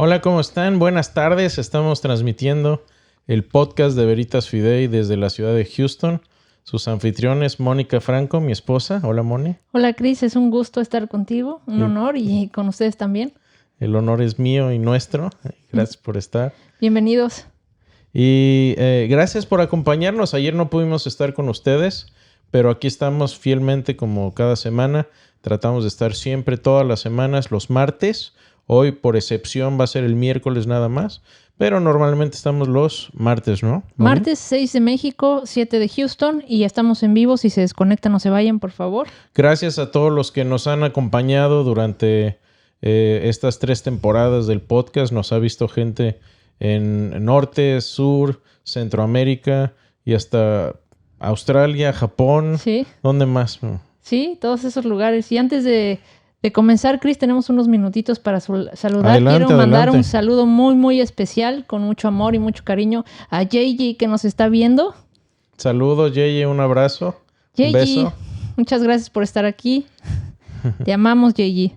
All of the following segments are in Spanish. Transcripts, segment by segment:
Hola, ¿cómo están? Buenas tardes. Estamos transmitiendo el podcast de Veritas Fidei desde la ciudad de Houston. Sus anfitriones, Mónica Franco, mi esposa. Hola, Moni. Hola, Cris. Es un gusto estar contigo. Un honor y con ustedes también. El honor es mío y nuestro. Gracias por estar. Bienvenidos. Y gracias por acompañarnos. Ayer no pudimos estar con ustedes, pero aquí estamos fielmente como cada semana. Tratamos de estar siempre, todas las semanas, los martes. Hoy, por excepción, va a ser el miércoles nada más. Pero normalmente estamos los martes, ¿no? ¿Moni? Martes 6 de México, 7 de Houston. Y ya estamos en vivo. Si se desconectan, no se vayan, por favor. Gracias a todos los que nos han acompañado durante estas 3 temporadas del podcast. Nos ha visto gente en Norte, Sur, Centroamérica y hasta Australia, Japón. Sí. ¿Dónde más? Sí, todos esos lugares. Y antes de comenzar, Cris, tenemos unos minutitos para saludar. Adelante, Quiero mandar adelante. un saludo muy, muy especial, con mucho amor y mucho cariño, a JG, que nos está viendo. Saludos, Yeye, un abrazo. Un JG, beso. muchas gracias por estar aquí. Te amamos, JG.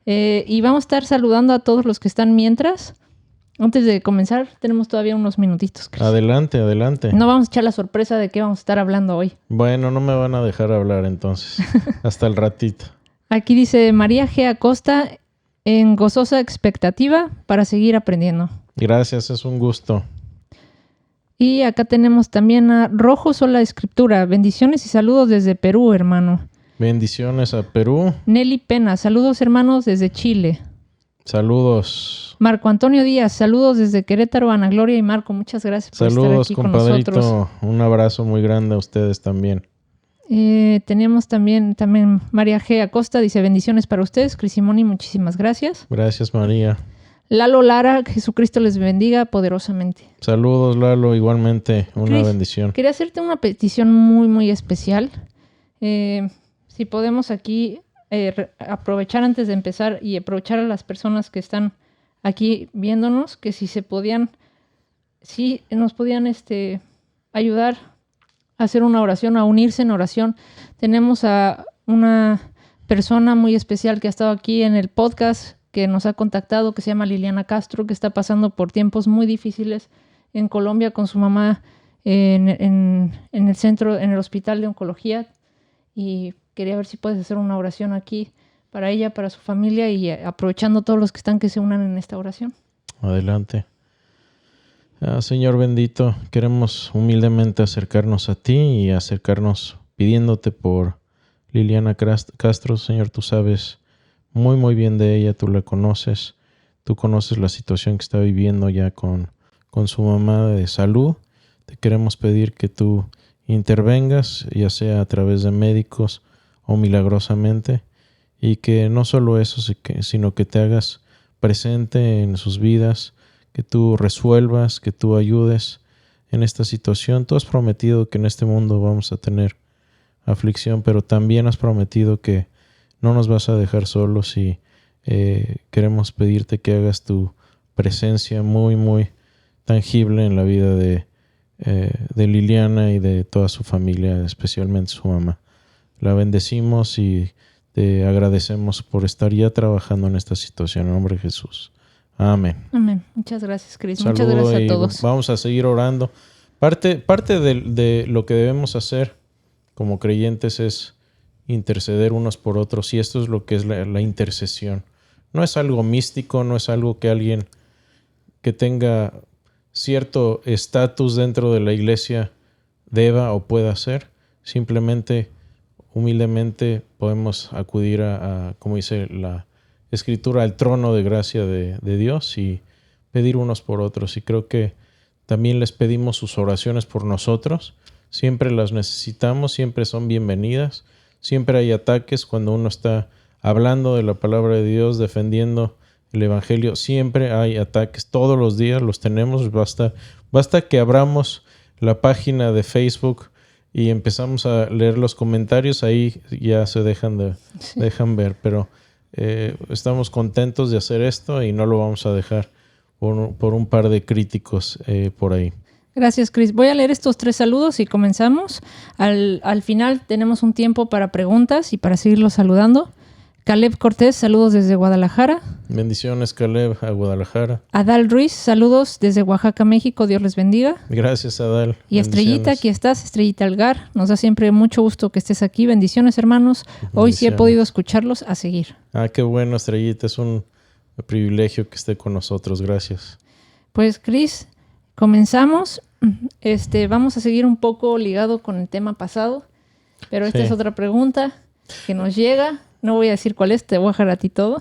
Y vamos a estar saludando a todos los que están mientras. Antes de comenzar, tenemos todavía unos minutitos, Cris. Adelante, adelante. No vamos a echar la sorpresa de qué vamos a estar hablando hoy. Bueno, no me van a dejar hablar entonces. Hasta el ratito. Aquí dice María G. Acosta, en gozosa expectativa para seguir aprendiendo. Gracias, es un gusto. Y acá tenemos también a Rojo Sola Escritura. Bendiciones y saludos desde Perú, hermano. Bendiciones a Perú. Nelly Pena, saludos hermanos desde Chile. Saludos. Marco Antonio Díaz, saludos desde Querétaro. Ana Gloria y Marco, muchas gracias por estar Saludos, aquí con nosotros. compadrito. Un abrazo muy grande a ustedes también. Tenemos también María G. Acosta, dice bendiciones para ustedes. Cris y Moni, muchísimas gracias. Gracias, María. Lalo Lara, Jesucristo les bendiga poderosamente. Saludos, Lalo. Igualmente, una Cris, bendición. Quería hacerte una petición muy, muy especial. Si podemos aquí aprovechar antes de empezar y aprovechar a las personas que están aquí viéndonos, que si nos podían ayudar a hacer una oración, a unirse en oración. Tenemos a una persona muy especial que ha estado aquí en el podcast, que nos ha contactado, que se llama Liliana Castro, que está pasando por tiempos muy difíciles en Colombia con su mamá en el centro, en el hospital de oncología. Y quería ver si puedes hacer una oración aquí para ella, para su familia, y aprovechando todos los que están, que se unan en esta oración. Adelante. Señor bendito, queremos humildemente acercarnos a ti y acercarnos pidiéndote por Liliana Castro. Señor, tú sabes muy muy bien de ella, tú la conoces. Tú conoces la situación que está viviendo ya con su mamá de salud. Te queremos pedir que tú intervengas, ya sea a través de médicos o milagrosamente, y que no solo eso, sino que te hagas presente en sus vidas, que tú resuelvas, que tú ayudes en esta situación. Tú has prometido que en este mundo vamos a tener aflicción, pero también has prometido que no nos vas a dejar solos, y queremos pedirte que hagas tu presencia muy, muy tangible en la vida de Liliana y de toda su familia, especialmente su mamá. La bendecimos y te agradecemos por estar ya trabajando en esta situación. En nombre de Jesús. Amén. Amén. Muchas gracias, Cris. Saludo. Muchas gracias a y todos. Vamos a seguir orando. Parte de lo que debemos hacer como creyentes es interceder unos por otros, y esto es lo que es la intercesión. No es algo místico, no es algo que alguien que tenga cierto estatus dentro de la iglesia deba o pueda hacer. Simplemente, humildemente podemos acudir como dice la Escritura, al trono de gracia de Dios y pedir unos por otros. Y creo que también les pedimos sus oraciones por nosotros. Siempre las necesitamos, siempre son bienvenidas. Siempre hay ataques cuando uno está hablando de la palabra de Dios, defendiendo el evangelio. Siempre hay ataques, todos los días los tenemos. Basta que abramos la página de Facebook y empezamos a leer los comentarios, ahí ya se dejan ver, pero estamos contentos de hacer esto y no lo vamos a dejar por un par de críticos por ahí. Gracias, Cris. Voy a leer estos 3 saludos y comenzamos. Al final tenemos un tiempo para preguntas y para seguirlos saludando. Caleb Cortés, saludos desde Guadalajara. Bendiciones, Caleb, a Guadalajara. Adal Ruiz, saludos desde Oaxaca, México. Dios les bendiga. Gracias, Adal. Y Estrellita, aquí estás, Estrellita Algar. Nos da siempre mucho gusto que estés aquí. Bendiciones, hermanos. Hoy sí he podido escucharlos, a seguir. Qué bueno, Estrellita. Es un privilegio que esté con nosotros. Gracias. Pues, Cris, comenzamos. Vamos a seguir un poco ligado con el tema pasado, pero esta es otra pregunta que nos llega. No voy a decir cuál es, te voy a dejar a ti todo.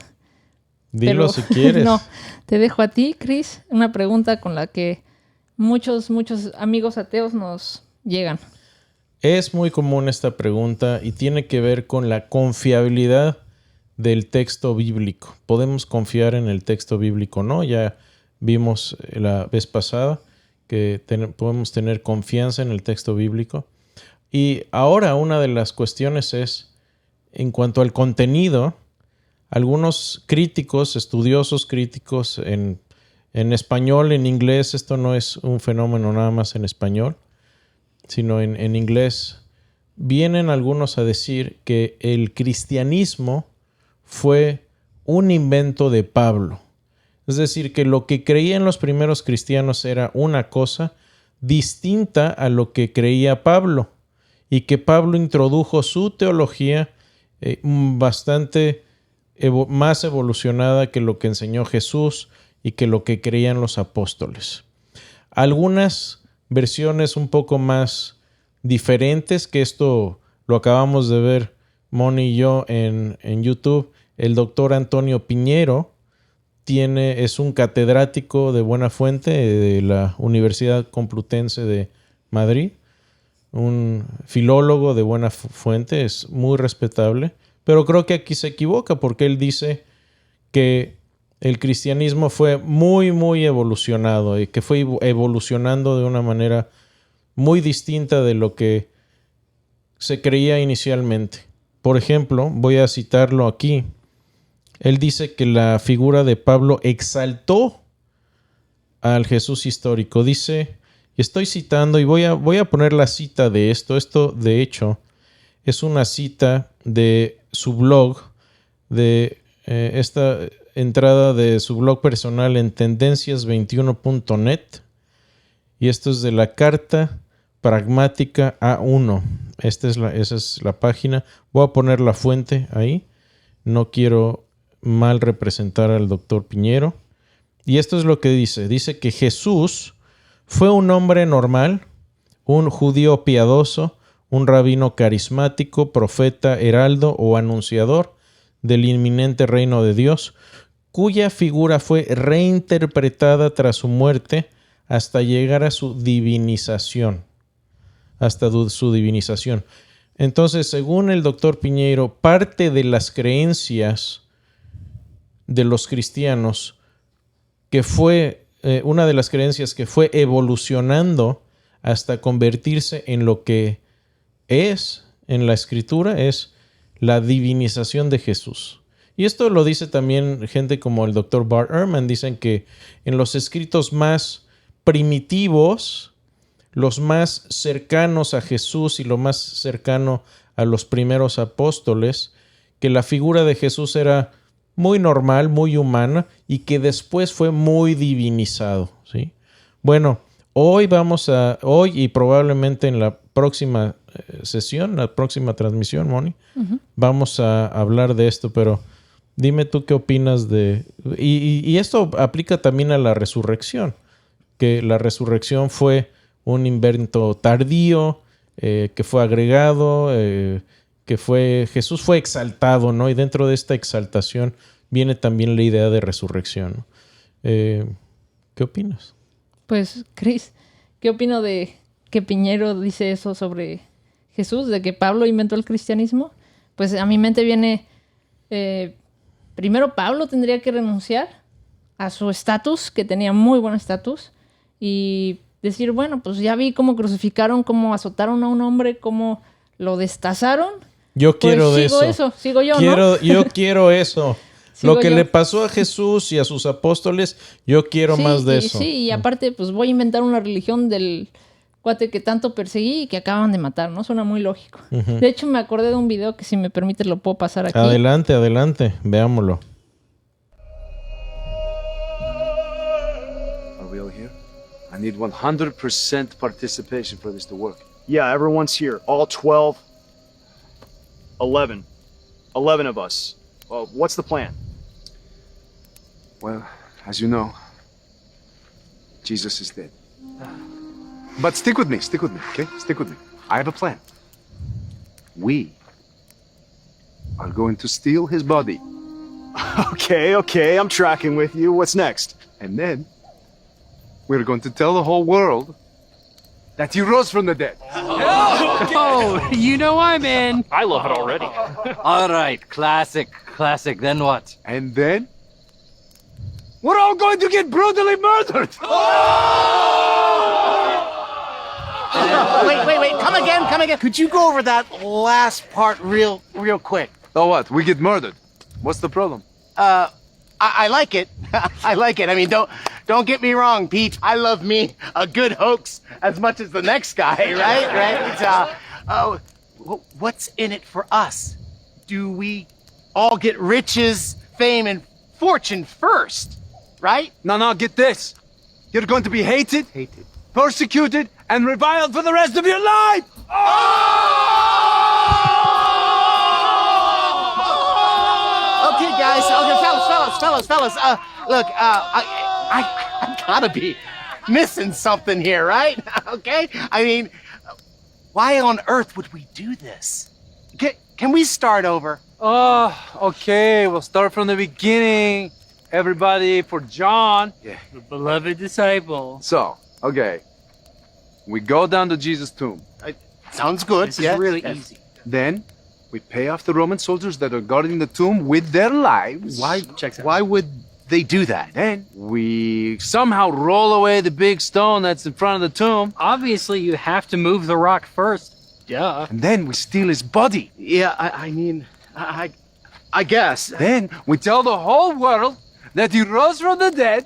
Dilo si quieres. No, te dejo a ti, Cris, una pregunta con la que muchos amigos ateos nos llegan. Es muy común esta pregunta y tiene que ver con la confiabilidad del texto bíblico. ¿Podemos confiar en el texto bíblico? No, ya vimos la vez pasada que podemos tener confianza en el texto bíblico. Y ahora una de las cuestiones es, en cuanto al contenido, algunos críticos, estudiosos críticos en español, en inglés, esto no es un fenómeno nada más en español, sino en inglés, vienen algunos a decir que el cristianismo fue un invento de Pablo. Es decir, que lo que creían los primeros cristianos era una cosa distinta a lo que creía Pablo, y que Pablo introdujo su teología bastante más evolucionada que lo que enseñó Jesús y que lo que creían los apóstoles. Algunas versiones un poco más diferentes, que esto lo acabamos de ver Moni y yo en YouTube. El doctor Antonio Piñero es un catedrático de buena fuente de la Universidad Complutense de Madrid, un filólogo de buena fuente, es muy respetable, pero creo que aquí se equivoca porque él dice que el cristianismo fue muy, muy evolucionado y que fue evolucionando de una manera muy distinta de lo que se creía inicialmente. Por ejemplo, voy a citarlo aquí. Él dice que la figura de Pablo exaltó al Jesús histórico. Dice, y estoy citando y voy a poner la cita de esto. Esto, de hecho, es una cita de su blog, de esta entrada de su blog personal en tendencias21.net. Y esto es de la Carta Pragmática A1. Esa es la página. Voy a poner la fuente ahí. No quiero mal representar al doctor Piñero. Y esto es lo que dice. Dice que Jesús fue un hombre normal, un judío piadoso, un rabino carismático, profeta, heraldo o anunciador del inminente reino de Dios, cuya figura fue reinterpretada tras su muerte hasta llegar a su divinización. Entonces, según el doctor Piñero, parte de las creencias de los cristianos, que fue una de las creencias que fue evolucionando hasta convertirse en lo que es en la Escritura, es la divinización de Jesús. Y esto lo dice también gente como el doctor Bart Ehrman. Dicen que en los escritos más primitivos, los más cercanos a Jesús y lo más cercano a los primeros apóstoles, que la figura de Jesús era muy normal, muy humana, y que después fue muy divinizado, ¿sí? Bueno, hoy y probablemente en la próxima sesión, la próxima transmisión, Moni, vamos a hablar de esto, pero dime tú qué opinas de... Y esto aplica también a la resurrección, que la resurrección fue un invento tardío, que fue agregado, Jesús fue exaltado, ¿no? Y dentro de esta exaltación viene también la idea de resurrección, ¿no? ¿Qué opinas? Pues, Cris, ¿qué opino de que Piñero dice eso sobre Jesús, de que Pablo inventó el cristianismo? Pues a mi mente viene, primero Pablo tendría que renunciar a su estatus, que tenía muy buen estatus, y decir, bueno, pues ya vi cómo crucificaron, cómo azotaron a un hombre, cómo lo destazaron. Yo quiero de eso. Sigo yo, ¿no? Yo quiero eso. Lo que le pasó a Jesús y a sus apóstoles, yo quiero más de eso. Sí, y aparte, pues voy a inventar una religión del cuate que tanto perseguí y que acaban de matar, ¿no? Suena muy lógico. De hecho, me acordé de un video que, si me permite, lo puedo pasar aquí. Adelante, veámoslo. Are we all here? I need 100% participation for this to work. Yeah, everyone's here. All 12. 11. 11 of us. What's the plan? Well, as you know, Jesus is dead. But stick with me, okay? Stick with me. I have a plan. We are going to steal his body. Okay, I'm tracking with you. What's next? And then we're going to tell the whole world that he rose from the dead. Oh, you know I'm in. I love it already. All right, classic. Then what? And then we're all going to get brutally murdered. Wait. Come again. Could you go over that last part real quick? So what? We get murdered. What's the problem? I like it. I like it. I mean, don't get me wrong, Pete. I love me a good hoax as much as the next guy, right? What's in it for us? Do we all get riches, fame, and fortune first, right? No, get this. You're going to be hated, persecuted, and reviled for the rest of your life. Okay, guys. Okay, fellas. Look, I gotta be missing something here, right? Okay? I mean, why on earth would we do this? Can we start over? Oh, okay. We'll start from the beginning. Everybody, for John, the beloved disciple. So, okay. We go down to Jesus' tomb. Sounds good. This is really easy. Then we pay off the Roman soldiers that are guarding the tomb with their lives. Why would they do that? Then we somehow roll away the big stone that's in front of the tomb. Obviously, you have to move the rock first. Duh. And then we steal his body. Yeah, I mean, I guess. Then we tell the whole world that he rose from the dead,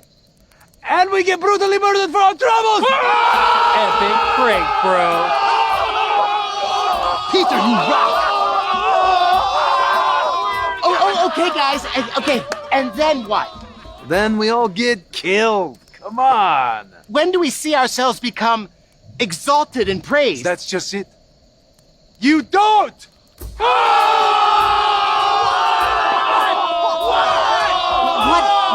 and we get brutally murdered for our troubles! Epic break, bro. Peter, you rock! Okay, guys. Okay, and then what? Then we all get killed. Come on. When do we see ourselves become exalted and praised? That's just it. You don't!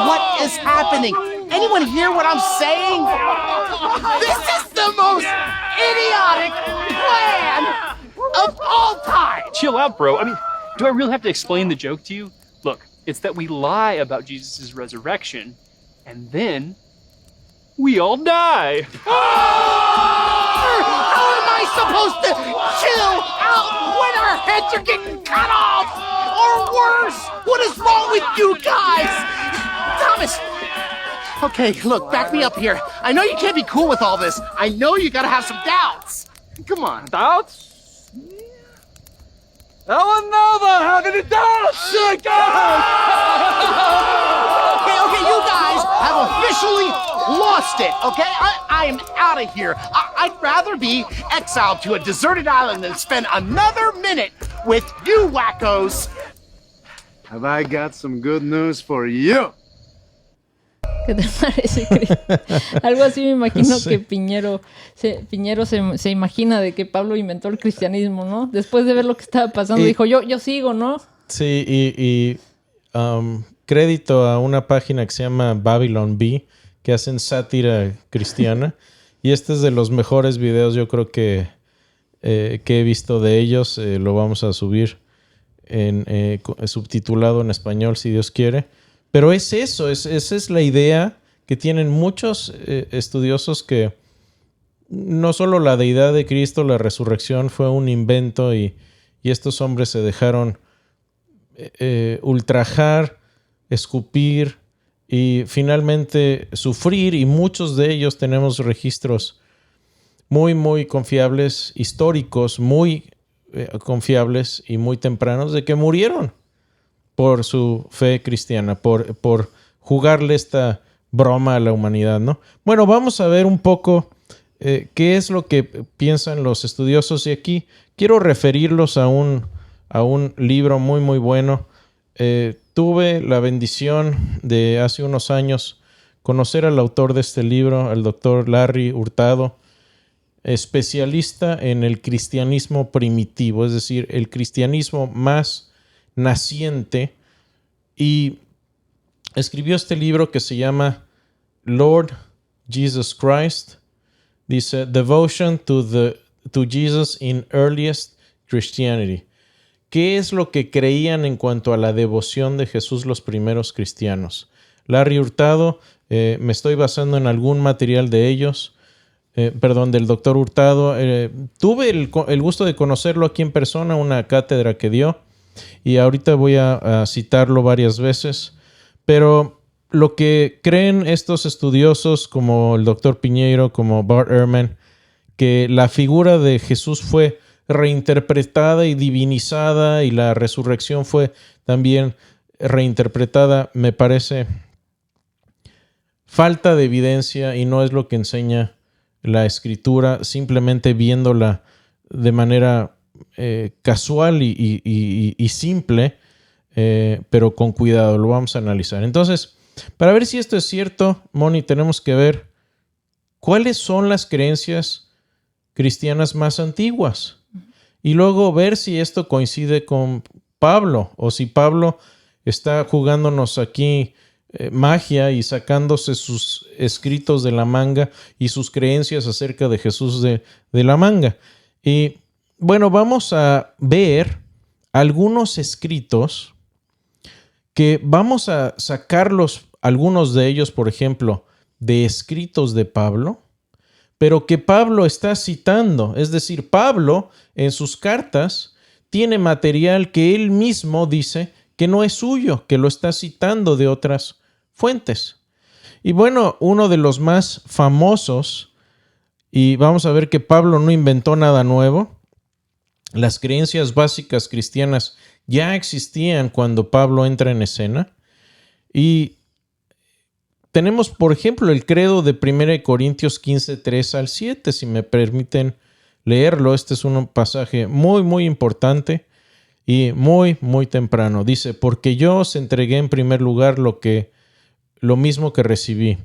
What is happening? Anyone hear what I'm saying? This is the most idiotic plan of all time! Chill out, bro. I mean, do I really have to explain the joke to you? Look, it's that we lie about Jesus' resurrection, and then we all die. How am I supposed to chill out when our heads are getting cut off? Or worse, what is wrong with you guys? Thomas! Okay, look, back me up here. I know you can't be cool with all this. I know you gotta have some doubts. Come on. Doubts? I will never have any doubts again! Okay, you guys have officially lost it, okay? I am out of here. I'd rather be exiled to a deserted island than spend another minute with you wackos. Have I got some good news for you? ¿Qué te parece, Chris? Algo así me imagino Sí. que Piñero se imagina de que Pablo inventó el cristianismo, ¿no? Después de ver lo que estaba pasando, dijo, yo sigo, ¿no? Sí, y crédito a una página que se llama Babylon Bee, que hacen sátira cristiana. Y este es de los mejores videos, yo creo que he visto de ellos. Lo vamos a subir subtitulado en español, si Dios quiere. Pero es eso, esa es la idea que tienen muchos estudiosos, que no solo la deidad de Cristo, la resurrección fue un invento, y estos hombres se dejaron ultrajar, escupir y finalmente sufrir, y muchos de ellos tenemos registros muy, muy confiables, históricos, muy confiables y muy tempranos, de que murieron por su fe cristiana, por jugarle esta broma a la humanidad, ¿no? Bueno, vamos a ver un poco ¿qué es lo que piensan los estudiosos? Y aquí quiero referirlos a un libro muy, muy bueno. Tuve la bendición de hace unos años conocer al autor de este libro, al doctor Larry Hurtado, especialista en el cristianismo primitivo, es decir, el cristianismo más naciente, y escribió este libro que se llama Lord Jesus Christ. Dice, Devotion to Jesus in Earliest Christianity. ¿Qué es lo que creían en cuanto a la devoción de Jesús los primeros cristianos? Larry Hurtado, me estoy basando en algún material de ellos, del doctor Hurtado. Tuve el gusto de conocerlo aquí en persona, una cátedra que dio, y ahorita voy a citarlo varias veces, pero lo que creen estos estudiosos como el doctor Piñeiro, como Bart Ehrman, que la figura de Jesús fue reinterpretada y divinizada y la resurrección fue también reinterpretada, me parece falta de evidencia y no es lo que enseña la Escritura, simplemente viéndola de manera casual y simple, pero con cuidado. Lo vamos a analizar. Entonces, para ver si esto es cierto, Moni, tenemos que ver cuáles son las creencias cristianas más antiguas y luego ver si esto coincide con Pablo o si Pablo está jugándonos aquí magia y sacándose sus escritos de la manga y sus creencias acerca de Jesús de la manga. Y bueno, vamos a ver algunos escritos que vamos a sacarlos, algunos de ellos, por ejemplo, de escritos de Pablo, pero que Pablo está citando. Es decir, Pablo en sus cartas tiene material que él mismo dice que no es suyo, que lo está citando de otras fuentes. Y bueno, uno de los más famosos, y vamos a ver que Pablo no inventó nada nuevo, las creencias básicas cristianas ya existían cuando Pablo entra en escena. Y tenemos, por ejemplo, el credo de 1 Corintios 15, 3 al 7, si me permiten leerlo. Este es un pasaje muy, muy importante y muy, muy temprano. Dice, porque yo os entregué en primer lugar lo mismo que recibí,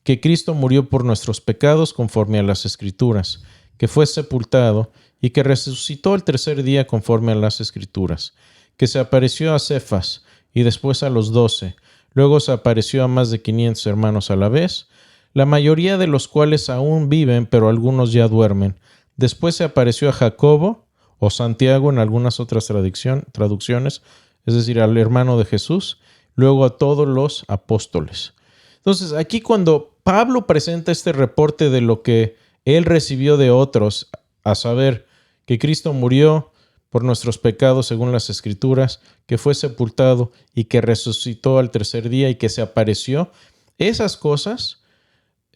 que Cristo murió por nuestros pecados conforme a las Escrituras, que fue sepultado y que resucitó el tercer día conforme a las Escrituras, que se apareció a Cefas y después a los 12, luego se apareció a más de 500 hermanos a la vez, la mayoría de los cuales aún viven, pero algunos ya duermen. Después se apareció a Jacobo o Santiago en algunas otras traducciones, es decir, al hermano de Jesús, luego a todos los apóstoles. Entonces, aquí cuando Pablo presenta este reporte de lo que él recibió de otros, a saber que Cristo murió por nuestros pecados según las Escrituras, que fue sepultado y que resucitó al tercer día y que se apareció, esas cosas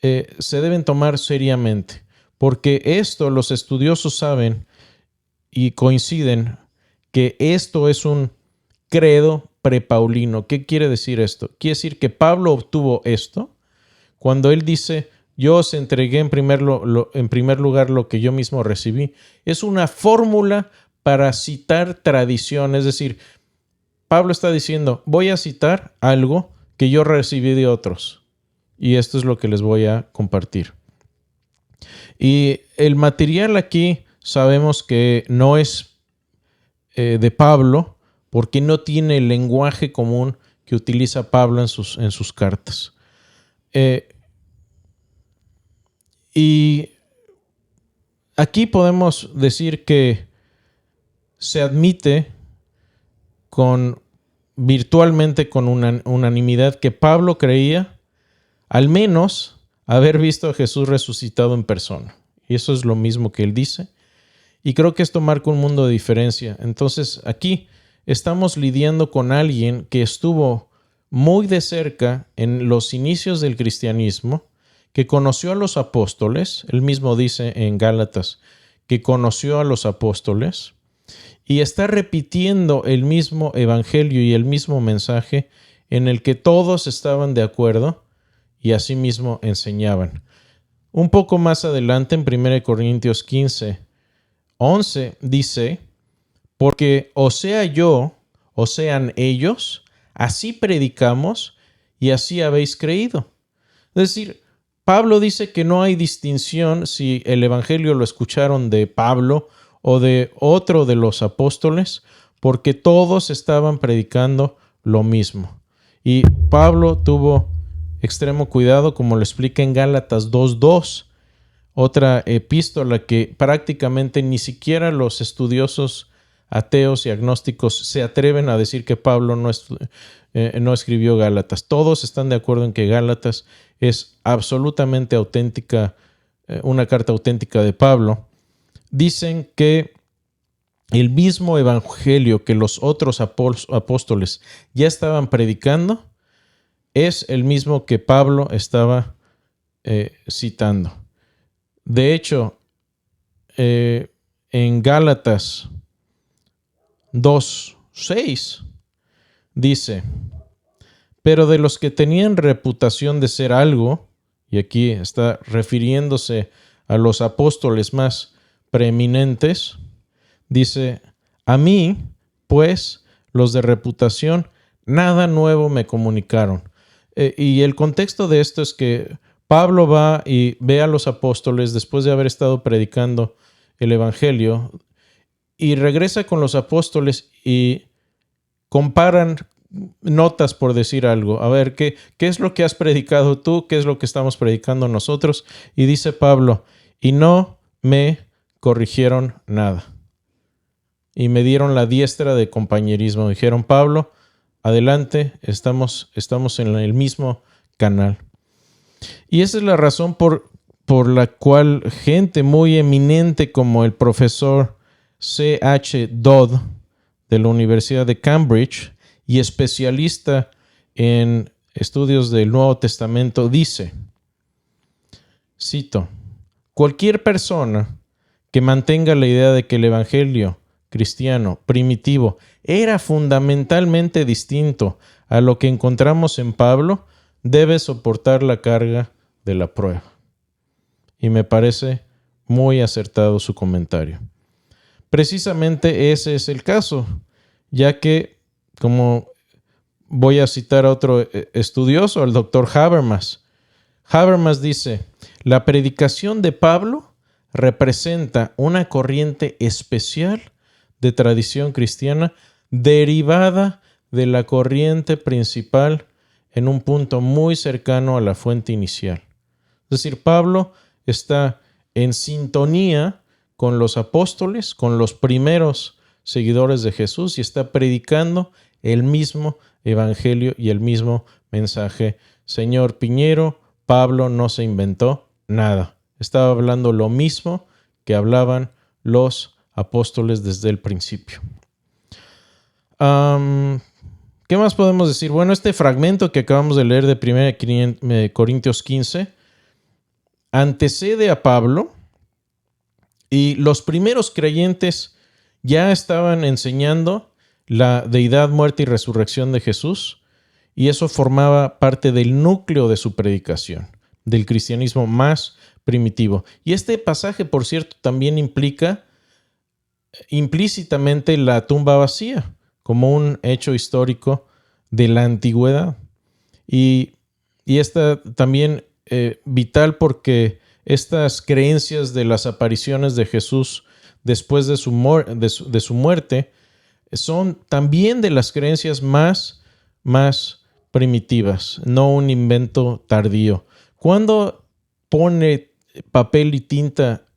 se deben tomar seriamente, porque esto los estudiosos saben y coinciden que esto es un credo prepaulino. ¿Qué quiere decir esto? Quiere decir que Pablo obtuvo esto cuando él dice, yo os entregué en primer lugar lo que yo mismo recibí. Es una fórmula para citar tradición, es decir, Pablo está diciendo, voy a citar algo que yo recibí de otros y esto es lo que les voy a compartir. Y el material aquí sabemos que no es de Pablo porque no tiene el lenguaje común que utiliza Pablo en sus cartas. Y aquí podemos decir que se admite virtualmente con unanimidad que Pablo creía al menos haber visto a Jesús resucitado en persona. Y eso es lo mismo que él dice. Y creo que esto marca un mundo de diferencia. Entonces aquí estamos lidiando con alguien que estuvo muy de cerca en los inicios del cristianismo, que conoció a los apóstoles. Él mismo dice en Gálatas que conoció a los apóstoles y está repitiendo el mismo evangelio y el mismo mensaje en el que todos estaban de acuerdo y asimismo enseñaban. Un poco más adelante, en 1 Corintios 15, 11, dice, porque o sea yo, o sean ellos, así predicamos y así habéis creído. Es decir, Pablo dice que no hay distinción si el evangelio lo escucharon de Pablo o de otro de los apóstoles, porque todos estaban predicando lo mismo. Y Pablo tuvo extremo cuidado, como lo explica en Gálatas 2:2, otra epístola que prácticamente ni siquiera los estudiosos ateos y agnósticos se atreven a decir que Pablo no escribió Gálatas. Todos están de acuerdo en que Gálatas es absolutamente auténtica, una carta auténtica de Pablo. Dicen que el mismo evangelio que los otros apóstoles ya estaban predicando es el mismo que Pablo estaba citando. De hecho, en Gálatas 2:6 dice, pero de los que tenían reputación de ser algo, y aquí está refiriéndose a los apóstoles más preeminentes, dice, a mí, pues, los de reputación, nada nuevo me comunicaron. Y el contexto de esto es que Pablo va y ve a los apóstoles después de haber estado predicando el evangelio y regresa con los apóstoles y comparan notas, por decir algo. A ver, ¿qué es lo que has predicado tú? ¿Qué es lo que estamos predicando nosotros? Y dice Pablo, y no me corrigieron nada. Y me dieron la diestra de compañerismo. Dijeron, Pablo, adelante, estamos en el mismo canal. Y esa es la razón por la cual gente muy eminente como el profesor C.H. Dodd de la Universidad de Cambridge y especialista en estudios del Nuevo Testamento dice, cito, cualquier persona que mantenga la idea de que el evangelio cristiano primitivo era fundamentalmente distinto a lo que encontramos en Pablo, debe soportar la carga de la prueba. Y me parece muy acertado su comentario. Precisamente ese es el caso, ya que, como voy a citar a otro estudioso, el doctor Habermas. Habermas dice, la predicación de Pablo representa una corriente especial de tradición cristiana derivada de la corriente principal en un punto muy cercano a la fuente inicial. Es decir, Pablo está en sintonía con los apóstoles, con los primeros seguidores de Jesús y está predicando el mismo evangelio y el mismo mensaje. Señor Piñero, Pablo no se inventó nada. Estaba hablando lo mismo que hablaban los apóstoles desde el principio. ¿Qué más podemos decir? Bueno, este fragmento que acabamos de leer de 1 Corintios 15 antecede a Pablo y los primeros creyentes ya estaban enseñando la deidad, muerte y resurrección de Jesús y eso formaba parte del núcleo de su predicación, del cristianismo más primitivo. Y este pasaje, por cierto, también implica implícitamente la tumba vacía como un hecho histórico de la antigüedad. Y esta también vital porque estas creencias de las apariciones de Jesús después de su muerte son también de las creencias más primitivas, no un invento tardío. ¿Cuándo pone papel y tinta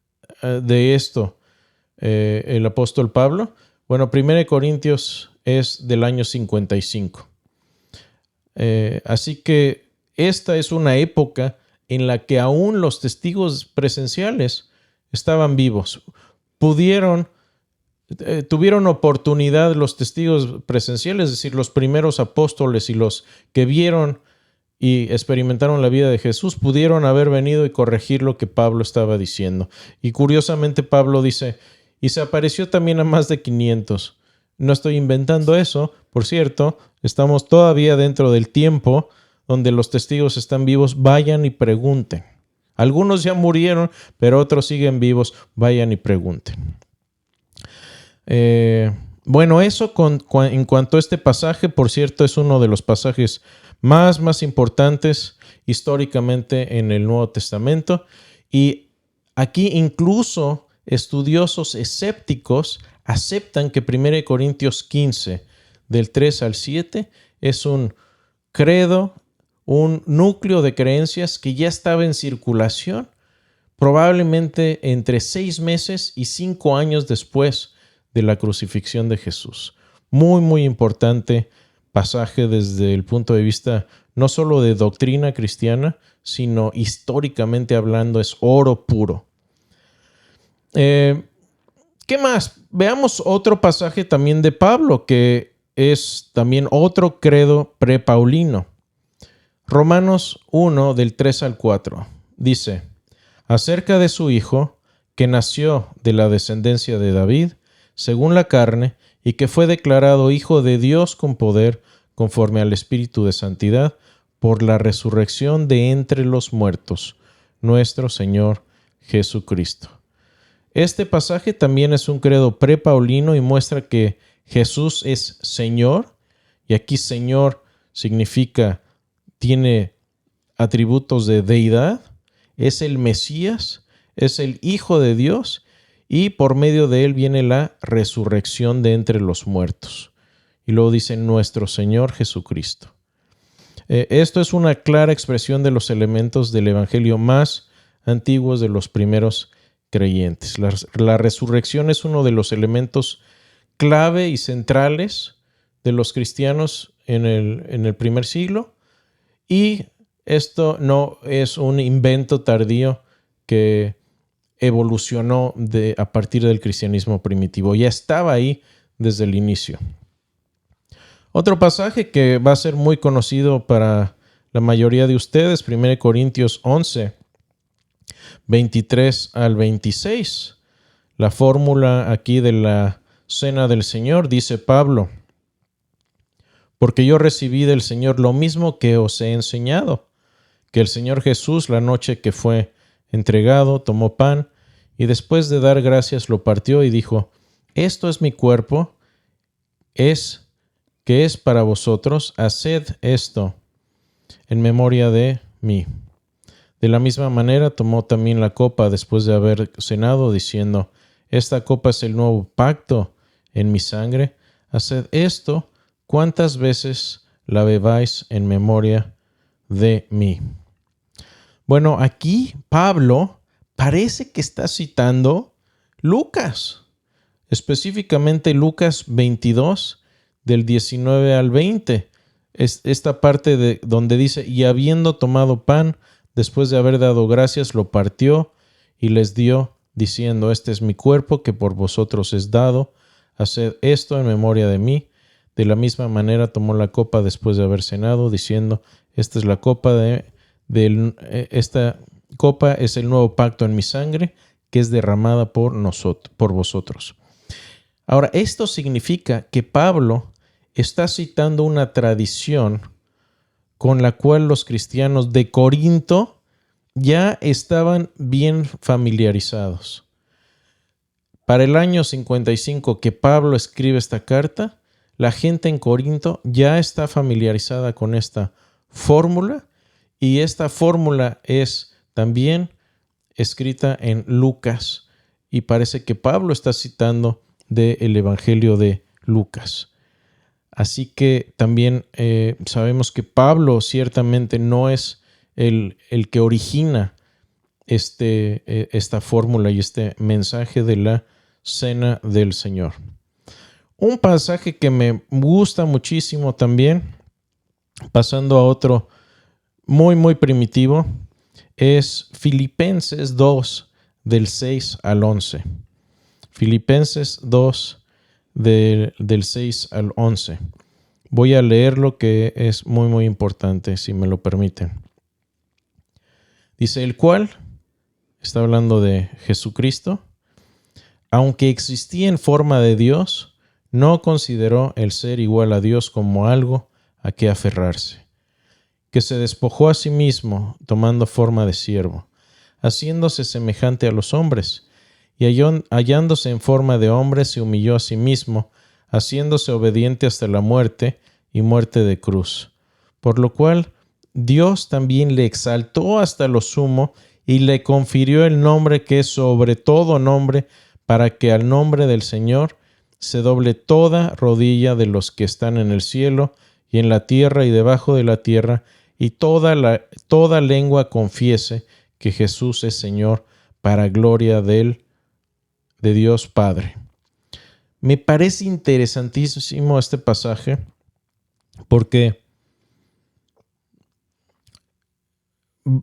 de esto el apóstol Pablo? Bueno, 1 Corintios es del año 55. Así que esta es una época en la que aún los testigos presenciales estaban vivos. Tuvieron oportunidad los testigos presenciales, es decir, los primeros apóstoles y los que vieron y experimentaron la vida de Jesús, pudieron haber venido y corregir lo que Pablo estaba diciendo. Y curiosamente Pablo dice, y se apareció también a más de 500. No estoy inventando eso, por cierto, estamos todavía dentro del tiempo donde los testigos están vivos, vayan y pregunten. Algunos ya murieron, pero otros siguen vivos. Vayan y pregunten. Bueno, eso en cuanto a este pasaje, por cierto, es uno de los pasajes más importantes históricamente en el Nuevo Testamento. Y aquí incluso estudiosos escépticos aceptan que 1 Corintios 15, del 3 al 7, es un credo, un núcleo de creencias que ya estaba en circulación probablemente entre 6 meses y 5 años después de la crucifixión de Jesús. Muy importante pasaje desde el punto de vista no solo de doctrina cristiana, sino históricamente hablando, es oro puro. ¿Qué más? Veamos otro pasaje también de Pablo, que es también otro credo prepaulino. Romanos 1, del 3 al 4, dice: acerca de su Hijo, que nació de la descendencia de David, según la carne, y que fue declarado Hijo de Dios con poder, conforme al Espíritu de Santidad, por la resurrección de entre los muertos, nuestro Señor Jesucristo. Este pasaje también es un credo prepaulino y muestra que Jesús es Señor, y aquí Señor significa, tiene atributos de deidad, es el Mesías, es el Hijo de Dios, y por medio de él viene la resurrección de entre los muertos. Y luego dice nuestro Señor Jesucristo. Esto es una clara expresión de los elementos del evangelio más antiguos de los primeros creyentes. La resurrección es uno de los elementos clave y centrales de los cristianos en el primer siglo, y esto no es un invento tardío que evolucionó a partir del cristianismo primitivo. Ya estaba ahí desde el inicio. Otro pasaje que va a ser muy conocido para la mayoría de ustedes, 1 Corintios 11, 23 al 26. La fórmula aquí de la Cena del Señor, dice Pablo: porque yo recibí del Señor lo mismo que os he enseñado, que el Señor Jesús, la noche que fue entregado, tomó pan y después de dar gracias lo partió y dijo: esto es mi cuerpo, que es para vosotros, haced esto en memoria de mí. De la misma manera tomó también la copa después de haber cenado, diciendo: esta copa es el nuevo pacto en mi sangre, haced esto cuantas veces la bebáis en memoria de mí. Bueno, aquí Pablo parece que está citando Lucas, específicamente Lucas 22, del 19 al 20. Es esta parte donde dice: y habiendo tomado pan, después de haber dado gracias, lo partió y les dio, diciendo: este es mi cuerpo que por vosotros es dado, haced esto en memoria de mí. De la misma manera tomó la copa después de haber cenado, diciendo: esta es la copa esta copa es el nuevo pacto en mi sangre, que es derramada por vosotros. Ahora, esto significa que Pablo está citando una tradición con la cual los cristianos de Corinto ya estaban bien familiarizados. Para el año 55 que Pablo escribe esta carta, la gente en Corinto ya está familiarizada con esta fórmula, y esta fórmula es también escrita en Lucas, y parece que Pablo está citando del Evangelio de Lucas. Así que también sabemos que Pablo ciertamente no es el que origina esta fórmula y este mensaje de la Cena del Señor. Un pasaje que me gusta muchísimo también, pasando a otro muy primitivo, es Filipenses 2, del 6 al 11. Filipenses 2, del 6 al 11. Voy a leer lo que es muy importante, si me lo permiten. Dice: el cual, está hablando de Jesucristo, aunque existía en forma de Dios, no consideró el ser igual a Dios como algo a que aferrarse, que se despojó a sí mismo, tomando forma de siervo, haciéndose semejante a los hombres, y hallándose en forma de hombre, se humilló a sí mismo, haciéndose obediente hasta la muerte y muerte de cruz. Por lo cual Dios también le exaltó hasta lo sumo y le confirió el nombre que es sobre todo nombre, para que al nombre del Señor se doble toda rodilla de los que están en el cielo y en la tierra y debajo de la tierra, y toda lengua confiese que Jesús es Señor, para gloria de Dios Padre. Me parece interesantísimo este pasaje porque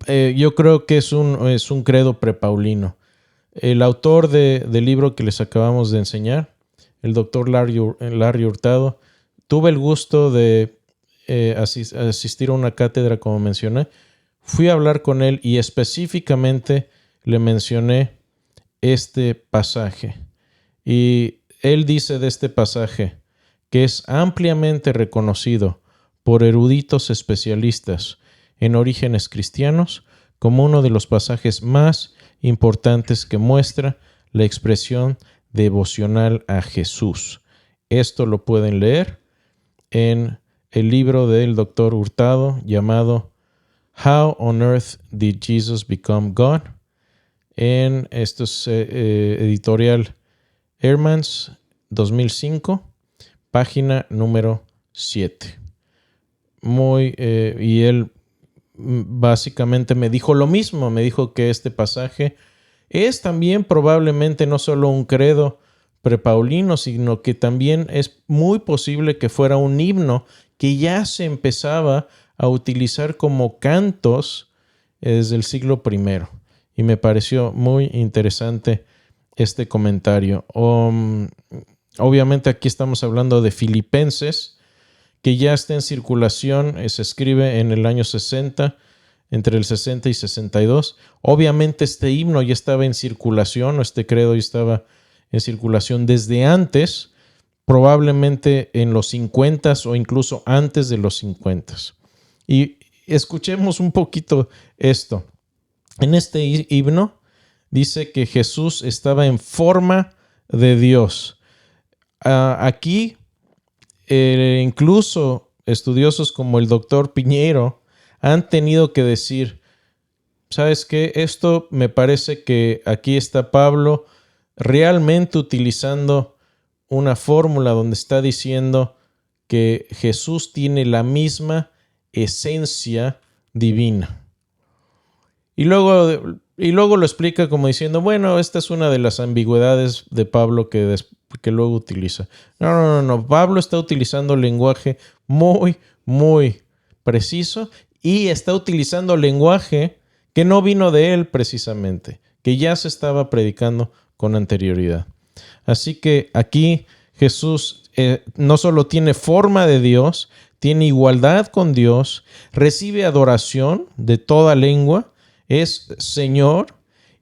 yo creo que es un credo prepaulino. El autor del libro que les acabamos de enseñar, el doctor Larry Hurtado, tuve el gusto de asistir a una cátedra, como mencioné. Fui a hablar con él y específicamente le mencioné este pasaje. Y él dice de este pasaje que es ampliamente reconocido por eruditos especialistas en orígenes cristianos como uno de los pasajes más importantes que muestra la expresión devocional a Jesús. Esto lo pueden leer en el libro del Dr. Hurtado llamado How on Earth Did Jesus Become God? En editorial Ehrmans 2005, página número 7. Y él básicamente me dijo lo mismo, me dijo que este pasaje es también probablemente no solo un credo prepaulino, sino que también es muy posible que fuera un himno que ya se empezaba a utilizar como cantos desde el siglo I. Y me pareció muy interesante este comentario. Obviamente aquí estamos hablando de Filipenses, que ya está en circulación, se escribe en el año 60, entre el 60 y 62. Obviamente este himno ya estaba en circulación, o este credo ya estaba en circulación desde antes, probablemente en los 50 o incluso antes de los 50. Y escuchemos un poquito esto. En este himno dice que Jesús estaba en forma de Dios. Aquí incluso estudiosos como el doctor Piñeiro han tenido que decir, ¿sabes qué? Esto me parece que aquí está Pablo realmente utilizando una fórmula donde está diciendo que Jesús tiene la misma esencia divina. Y luego lo explica como diciendo, bueno, esta es una de las ambigüedades de Pablo que luego utiliza. No. Pablo está utilizando lenguaje muy, muy preciso y está utilizando lenguaje que no vino de él precisamente, que ya se estaba predicando con anterioridad. Así que aquí Jesús no solo tiene forma de Dios, tiene igualdad con Dios, recibe adoración de toda lengua, es Señor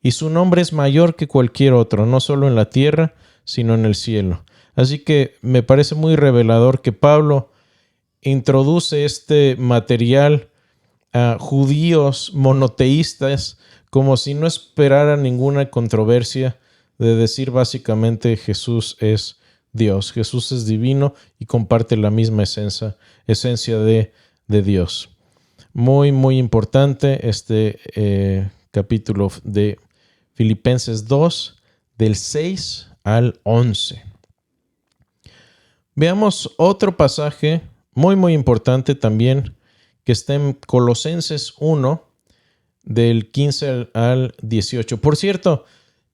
y su nombre es mayor que cualquier otro, no solo en la tierra, sino en el cielo. Así que me parece muy revelador que Pablo introduce este material a judíos monoteístas como si no esperara ninguna controversia de decir básicamente Jesús es Dios, Jesús es divino y comparte la misma esencia de Dios. Muy, muy importante este capítulo de Filipenses 2, del 6 al 11. Veamos otro pasaje muy, muy importante también que está en Colosenses 1, del 15 al 18. Por cierto,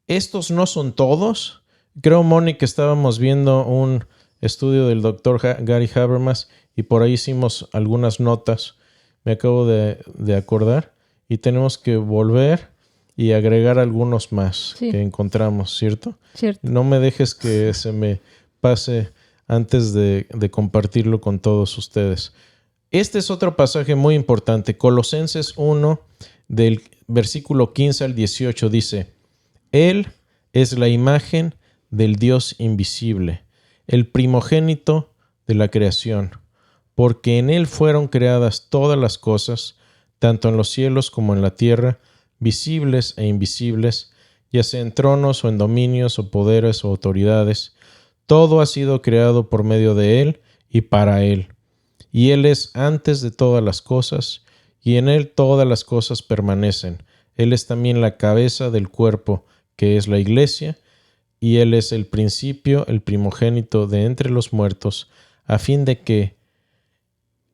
estos no son todos. Creo, Moni, que estábamos viendo un estudio del doctor Gary Habermas y por ahí hicimos algunas notas. Me acabo de acordar y tenemos que volver y agregar algunos más que encontramos, ¿cierto? Cierto. No me dejes que se me pase antes de compartirlo con todos ustedes. Este es otro pasaje muy importante. Colosenses 1, del versículo 15 al 18 dice: Él es la imagen del Dios invisible, el primogénito de la creación, porque en Él fueron creadas todas las cosas, tanto en los cielos como en la tierra, visibles e invisibles, ya sea en tronos o en dominios o poderes o autoridades. Todo ha sido creado por medio de Él y para Él. Y Él es antes de todas las cosas, y en Él todas las cosas permanecen. Él es también la cabeza del cuerpo, que es la Iglesia, y Él es el principio, el primogénito de entre los muertos, a fin de que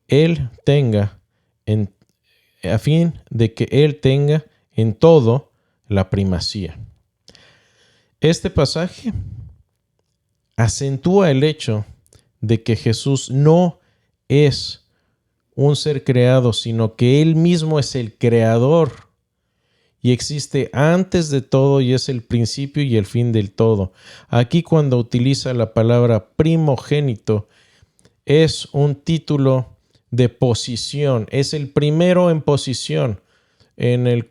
Él tenga en todo la primacía. Este pasaje acentúa el hecho de que Jesús no es un ser creado, sino que Él mismo es el creador y existe antes de todo y es el principio y el fin del todo. Aquí, cuando utiliza la palabra primogénito, es un título de posición, es el primero en posición. En el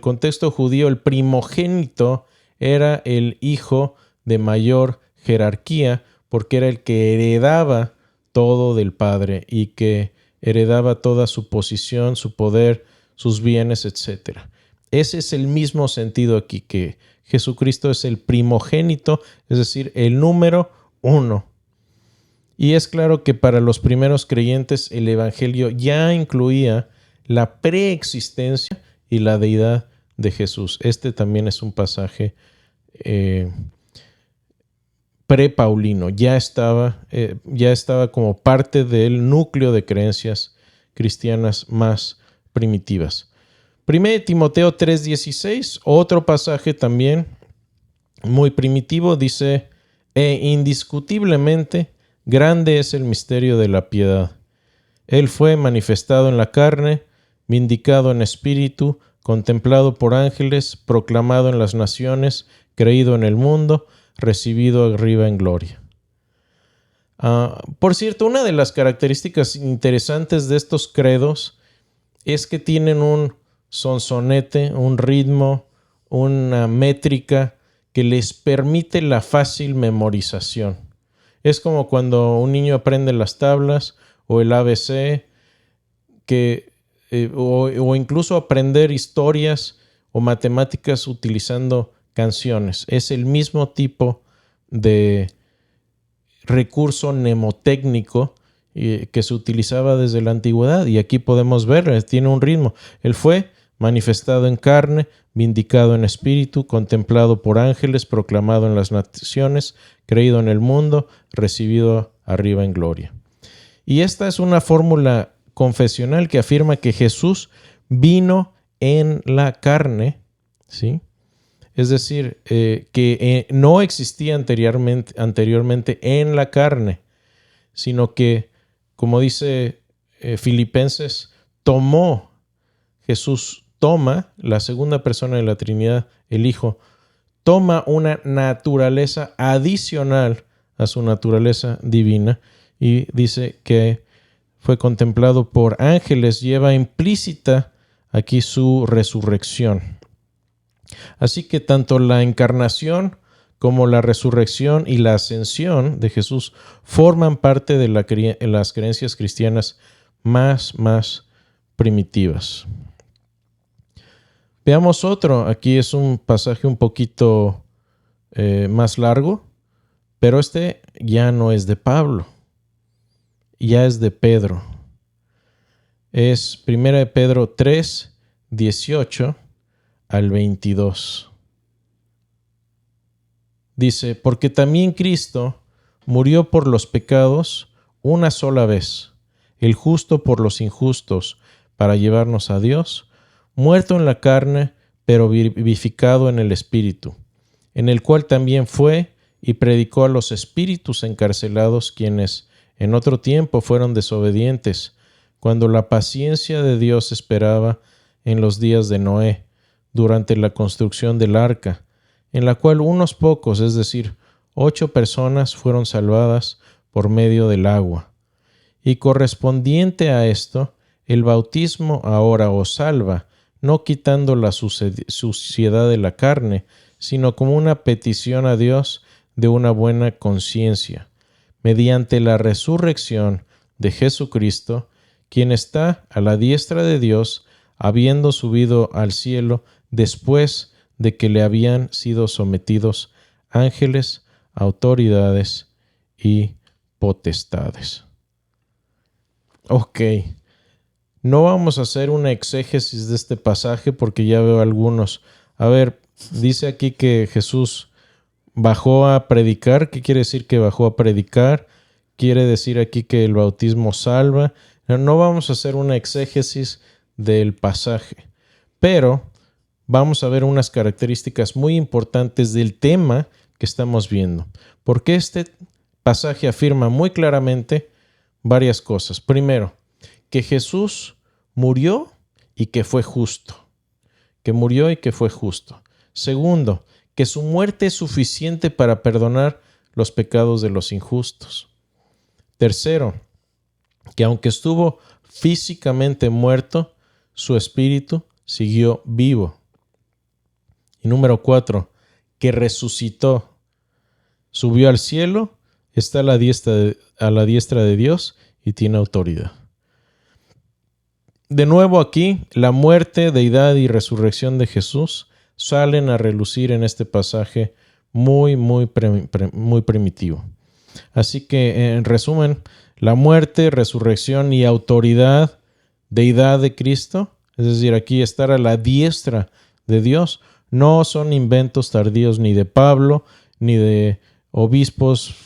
contexto judío, el primogénito era el hijo de mayor jerarquía, porque era el que heredaba todo del padre y que heredaba toda su posición, su poder, sus bienes, etc. Ese es el mismo sentido aquí, que Jesucristo es el primogénito, es decir, el número uno. Y es claro que para los primeros creyentes el Evangelio ya incluía la preexistencia y la deidad de Jesús. Este también es un pasaje pre-paulino, ya estaba como parte del núcleo de creencias cristianas más primitivas. 1 Timoteo 3:16, otro pasaje también muy primitivo, dice: indiscutiblemente grande es el misterio de la piedad. Él fue manifestado en la carne, vindicado en espíritu, contemplado por ángeles, proclamado en las naciones, creído en el mundo, recibido arriba en gloria. Por cierto, una de las características interesantes de estos credos es que tienen un sonsonete, un ritmo, una métrica que les permite la fácil memorización. Es como cuando un niño aprende las tablas o el ABC, o incluso aprender historias o matemáticas utilizando canciones. Es el mismo tipo de recurso mnemotécnico que se utilizaba desde la antigüedad, y aquí podemos ver, tiene un ritmo. Él fue manifestado en carne, vindicado en espíritu, contemplado por ángeles, proclamado en las naciones, creído en el mundo, recibido arriba en gloria. Y esta es una fórmula confesional que afirma que Jesús vino en la carne, ¿sí? Es decir, que no existía anteriormente en la carne, sino que, como dice Filipenses, Jesús toma, la segunda persona de la Trinidad, el Hijo, toma una naturaleza adicional a su naturaleza divina, y dice que fue contemplado por ángeles, lleva implícita aquí su resurrección. Así que tanto la encarnación como la resurrección y la ascensión de Jesús forman parte de las creencias cristianas más primitivas. Veamos otro. Aquí es un pasaje un poquito más largo, pero este ya no es de Pablo, ya es de Pedro. Es 1 Pedro 3, 18 al 22. Dice: porque también Cristo murió por los pecados una sola vez, el justo por los injustos, para llevarnos a Dios, muerto en la carne, pero vivificado en el Espíritu, en el cual también fue y predicó a los espíritus encarcelados, quienes en otro tiempo fueron desobedientes, cuando la paciencia de Dios esperaba en los días de Noé, durante la construcción del arca, en la cual unos pocos, es decir, 8 personas, fueron salvadas por medio del agua. Y correspondiente a esto, el bautismo ahora os salva, no quitando la suciedad de la carne, sino como una petición a Dios de una buena conciencia, mediante la resurrección de Jesucristo, quien está a la diestra de Dios, habiendo subido al cielo después de que le habían sido sometidos ángeles, autoridades y potestades. Ok, no vamos a hacer una exégesis de este pasaje porque ya veo algunos. A ver, dice aquí que Jesús bajó a predicar. ¿Qué quiere decir que bajó a predicar? Quiere decir aquí que el bautismo salva. No vamos a hacer una exégesis del pasaje, pero vamos a ver unas características muy importantes del tema que estamos viendo. Porque este pasaje afirma muy claramente varias cosas. Primero, que Jesús murió y que fue justo. Que murió y que fue justo. Segundo, que su muerte es suficiente para perdonar los pecados de los injustos. Tercero, que aunque estuvo físicamente muerto, su espíritu siguió vivo. Y número 4, que resucitó, subió al cielo, está a la diestra de Dios y tiene autoridad. De nuevo aquí, la muerte, deidad y resurrección de Jesús salen a relucir en este pasaje muy primitivo. Así que, en resumen, la muerte, resurrección y autoridad, deidad de Cristo, es decir, aquí estar a la diestra de Dios, no son inventos tardíos ni de Pablo, ni de obispos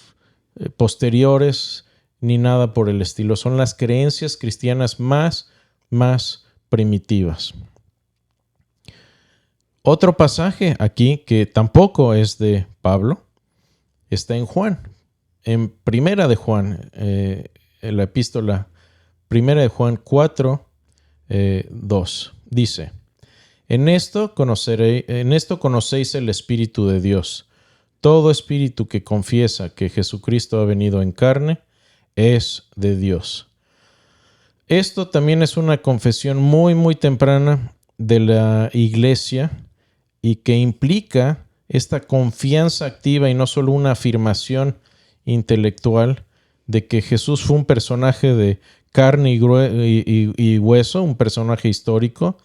posteriores, ni nada por el estilo. Son las creencias cristianas más primitivas. Otro pasaje aquí que tampoco es de Pablo está en Juan, en Primera de Juan, en la epístola Primera de Juan 4, 2. Dice: En esto conocéis el Espíritu de Dios. Todo espíritu que confiesa que Jesucristo ha venido en carne es de Dios. Esto también es una confesión muy temprana de la iglesia y que implica esta confianza activa y no solo una afirmación intelectual de que Jesús fue un personaje de carne y hueso, un personaje histórico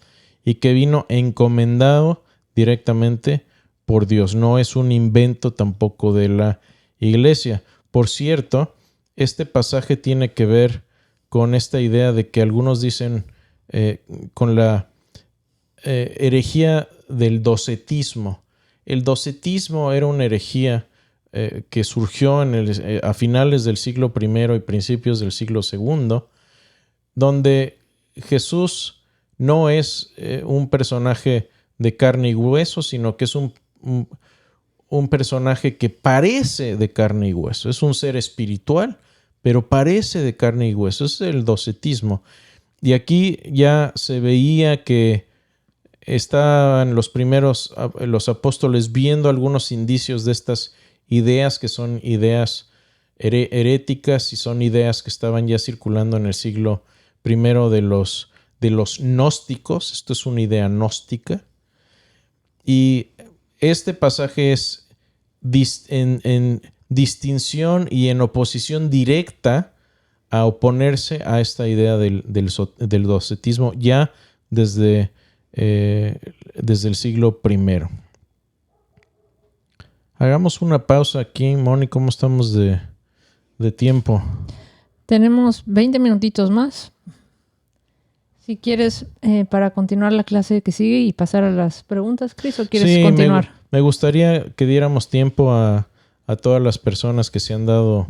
y que vino encomendado directamente por Dios. No es un invento tampoco de la iglesia. Por cierto, este pasaje tiene que ver con esta idea de que algunos dicen con la herejía del docetismo. El docetismo era una herejía que surgió a finales del siglo I y principios del siglo II, donde Jesús no es un personaje de carne y hueso, sino que es un personaje que parece de carne y hueso. Es un ser espiritual, pero parece de carne y hueso. Ese es el docetismo. Y aquí ya se veía que estaban los apóstoles viendo algunos indicios de estas ideas que son ideas heréticas y son ideas que estaban ya circulando en el siglo I de los gnósticos. Esto es una idea gnóstica. Y este pasaje es en distinción y en oposición directa a oponerse a esta idea del docetismo ya desde el siglo I. Hagamos una pausa aquí. Moni, ¿cómo estamos de tiempo? Tenemos 20 minutitos más. Si quieres, para continuar la clase que sigue y pasar a las preguntas, Chris, ¿o quieres continuar? Me gustaría que diéramos tiempo a todas las personas que se han dado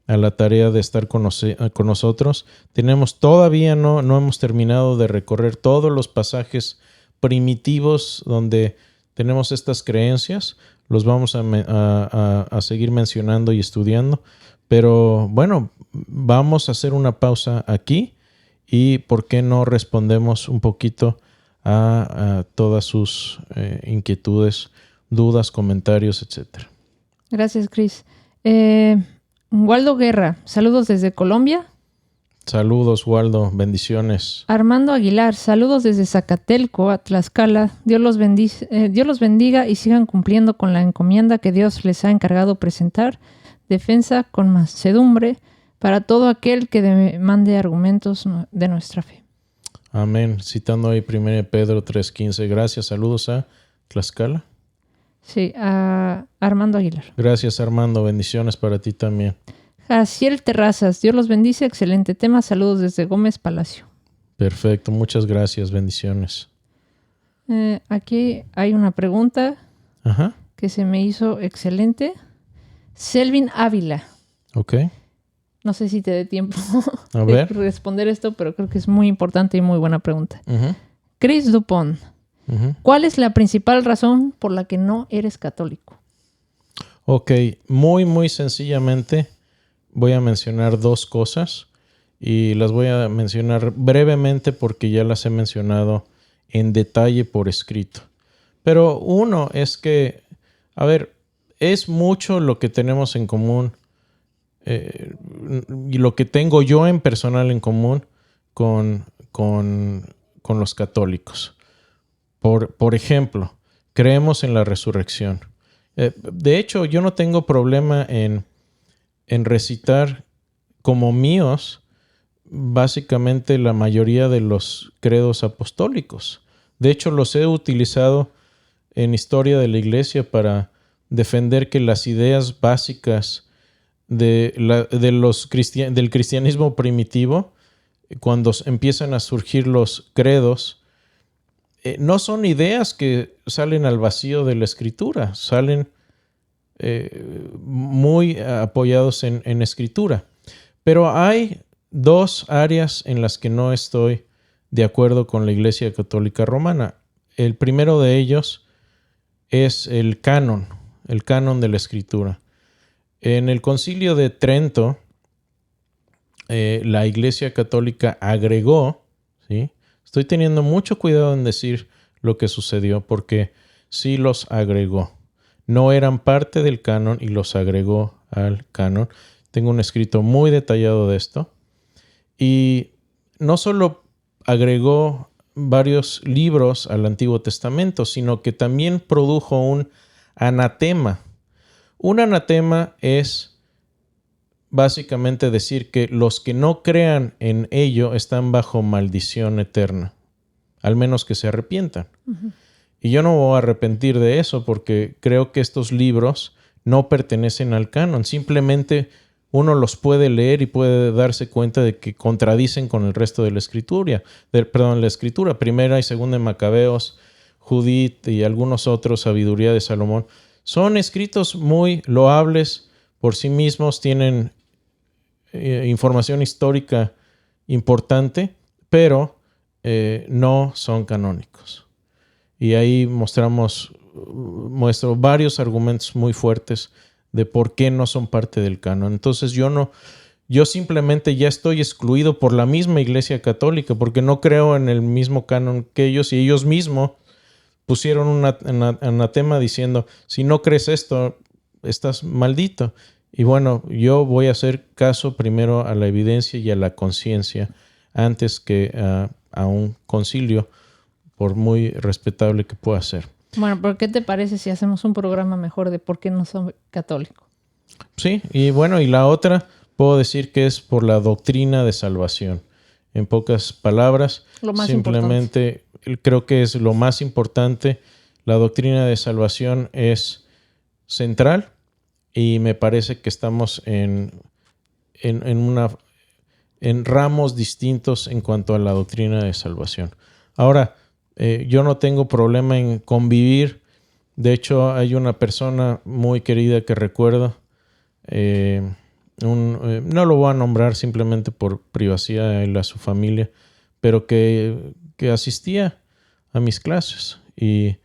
a la tarea de estar con nosotros. Todavía no hemos terminado de recorrer todos los pasajes primitivos donde tenemos estas creencias. Los vamos a seguir mencionando y estudiando. Pero bueno, vamos a hacer una pausa aquí y ¿por qué no respondemos un poquito a todas sus inquietudes, dudas, comentarios, etcétera? Gracias, Chris. Waldo Guerra, saludos desde Colombia. Saludos, Waldo, bendiciones. Armando Aguilar, saludos desde Zacatelco, a Tlaxcala. Dios los bendiga y sigan cumpliendo con la encomienda que Dios les ha encargado presentar. Defensa con mansedumbre para todo aquel que demande argumentos de nuestra fe. Amén. Citando ahí 1 Pedro 3:15. Gracias. Saludos a Tlaxcala. Sí, a Armando Aguilar. Gracias, Armando. Bendiciones para ti también. Jaciel Terrazas, Dios los bendice. Excelente tema. Saludos desde Gómez Palacio. Perfecto. Muchas gracias. Bendiciones. Aquí hay una pregunta Ajá. que se me hizo excelente. Selvin Ávila. Ok. No sé si te dé tiempo A de ver. responder esto, pero creo que es muy importante y muy buena pregunta. Ujú, Chris Dupont, ujú. ¿cuál es la principal razón por la que no eres católico? Ok. Muy sencillamente voy a mencionar dos cosas y las voy a mencionar brevemente porque ya las he mencionado en detalle por escrito. Pero uno es que, a ver, es mucho lo que tenemos en común y lo que tengo yo en personal en común con los católicos. Por ejemplo, creemos en la resurrección. De hecho, yo no tengo problema en recitar como míos básicamente la mayoría de los credos apostólicos. De hecho, los he utilizado en historia de la iglesia para defender que las ideas básicas del cristianismo primitivo, cuando empiezan a surgir los credos, no son ideas que salen al vacío de la escritura, salen muy apoyados en escritura. Pero hay dos áreas en las que no estoy de acuerdo con la Iglesia Católica Romana. El primero de ellos es el canon de la escritura. En el Concilio de Trento, la Iglesia Católica agregó, ¿sí? Estoy teniendo mucho cuidado en decir lo que sucedió porque sí los agregó. No eran parte del canon y los agregó al canon. Tengo un escrito muy detallado de esto. Y no solo agregó varios libros al Antiguo Testamento, sino que también produjo un anatema. Un anatema es básicamente decir que los que no crean en ello están bajo maldición eterna, al menos que se arrepientan. Uh-huh. Y yo no me voy a arrepentir de eso porque creo que estos libros no pertenecen al canon. Simplemente uno los puede leer y puede darse cuenta de que contradicen con el resto de la escritura. La escritura, Primera y Segunda de Macabeos, Judith y algunos otros, Sabiduría de Salomón, son escritos muy loables por sí mismos, tienen información histórica importante, pero no son canónicos. Y ahí muestro varios argumentos muy fuertes de por qué no son parte del canon. Entonces yo simplemente ya estoy excluido por la misma Iglesia Católica porque no creo en el mismo canon que ellos y ellos mismos pusieron un anatema diciendo, si no crees esto, estás maldito. Y bueno, yo voy a hacer caso primero a la evidencia y a la conciencia antes que a un concilio, por muy respetable que pueda ser. Bueno, pero ¿qué te parece si hacemos un programa mejor de por qué no soy católico? Sí, y bueno, y la otra puedo decir que es por la doctrina de salvación. En pocas palabras, lo más simplemente creo que es lo más importante. La doctrina de salvación es central y me parece que estamos en ramos distintos en cuanto a la doctrina de salvación. Ahora, yo no tengo problema en convivir. De hecho, hay una persona muy querida que recuerdo. No lo voy a nombrar simplemente por privacidad a él, a su familia, pero que asistía a mis clases y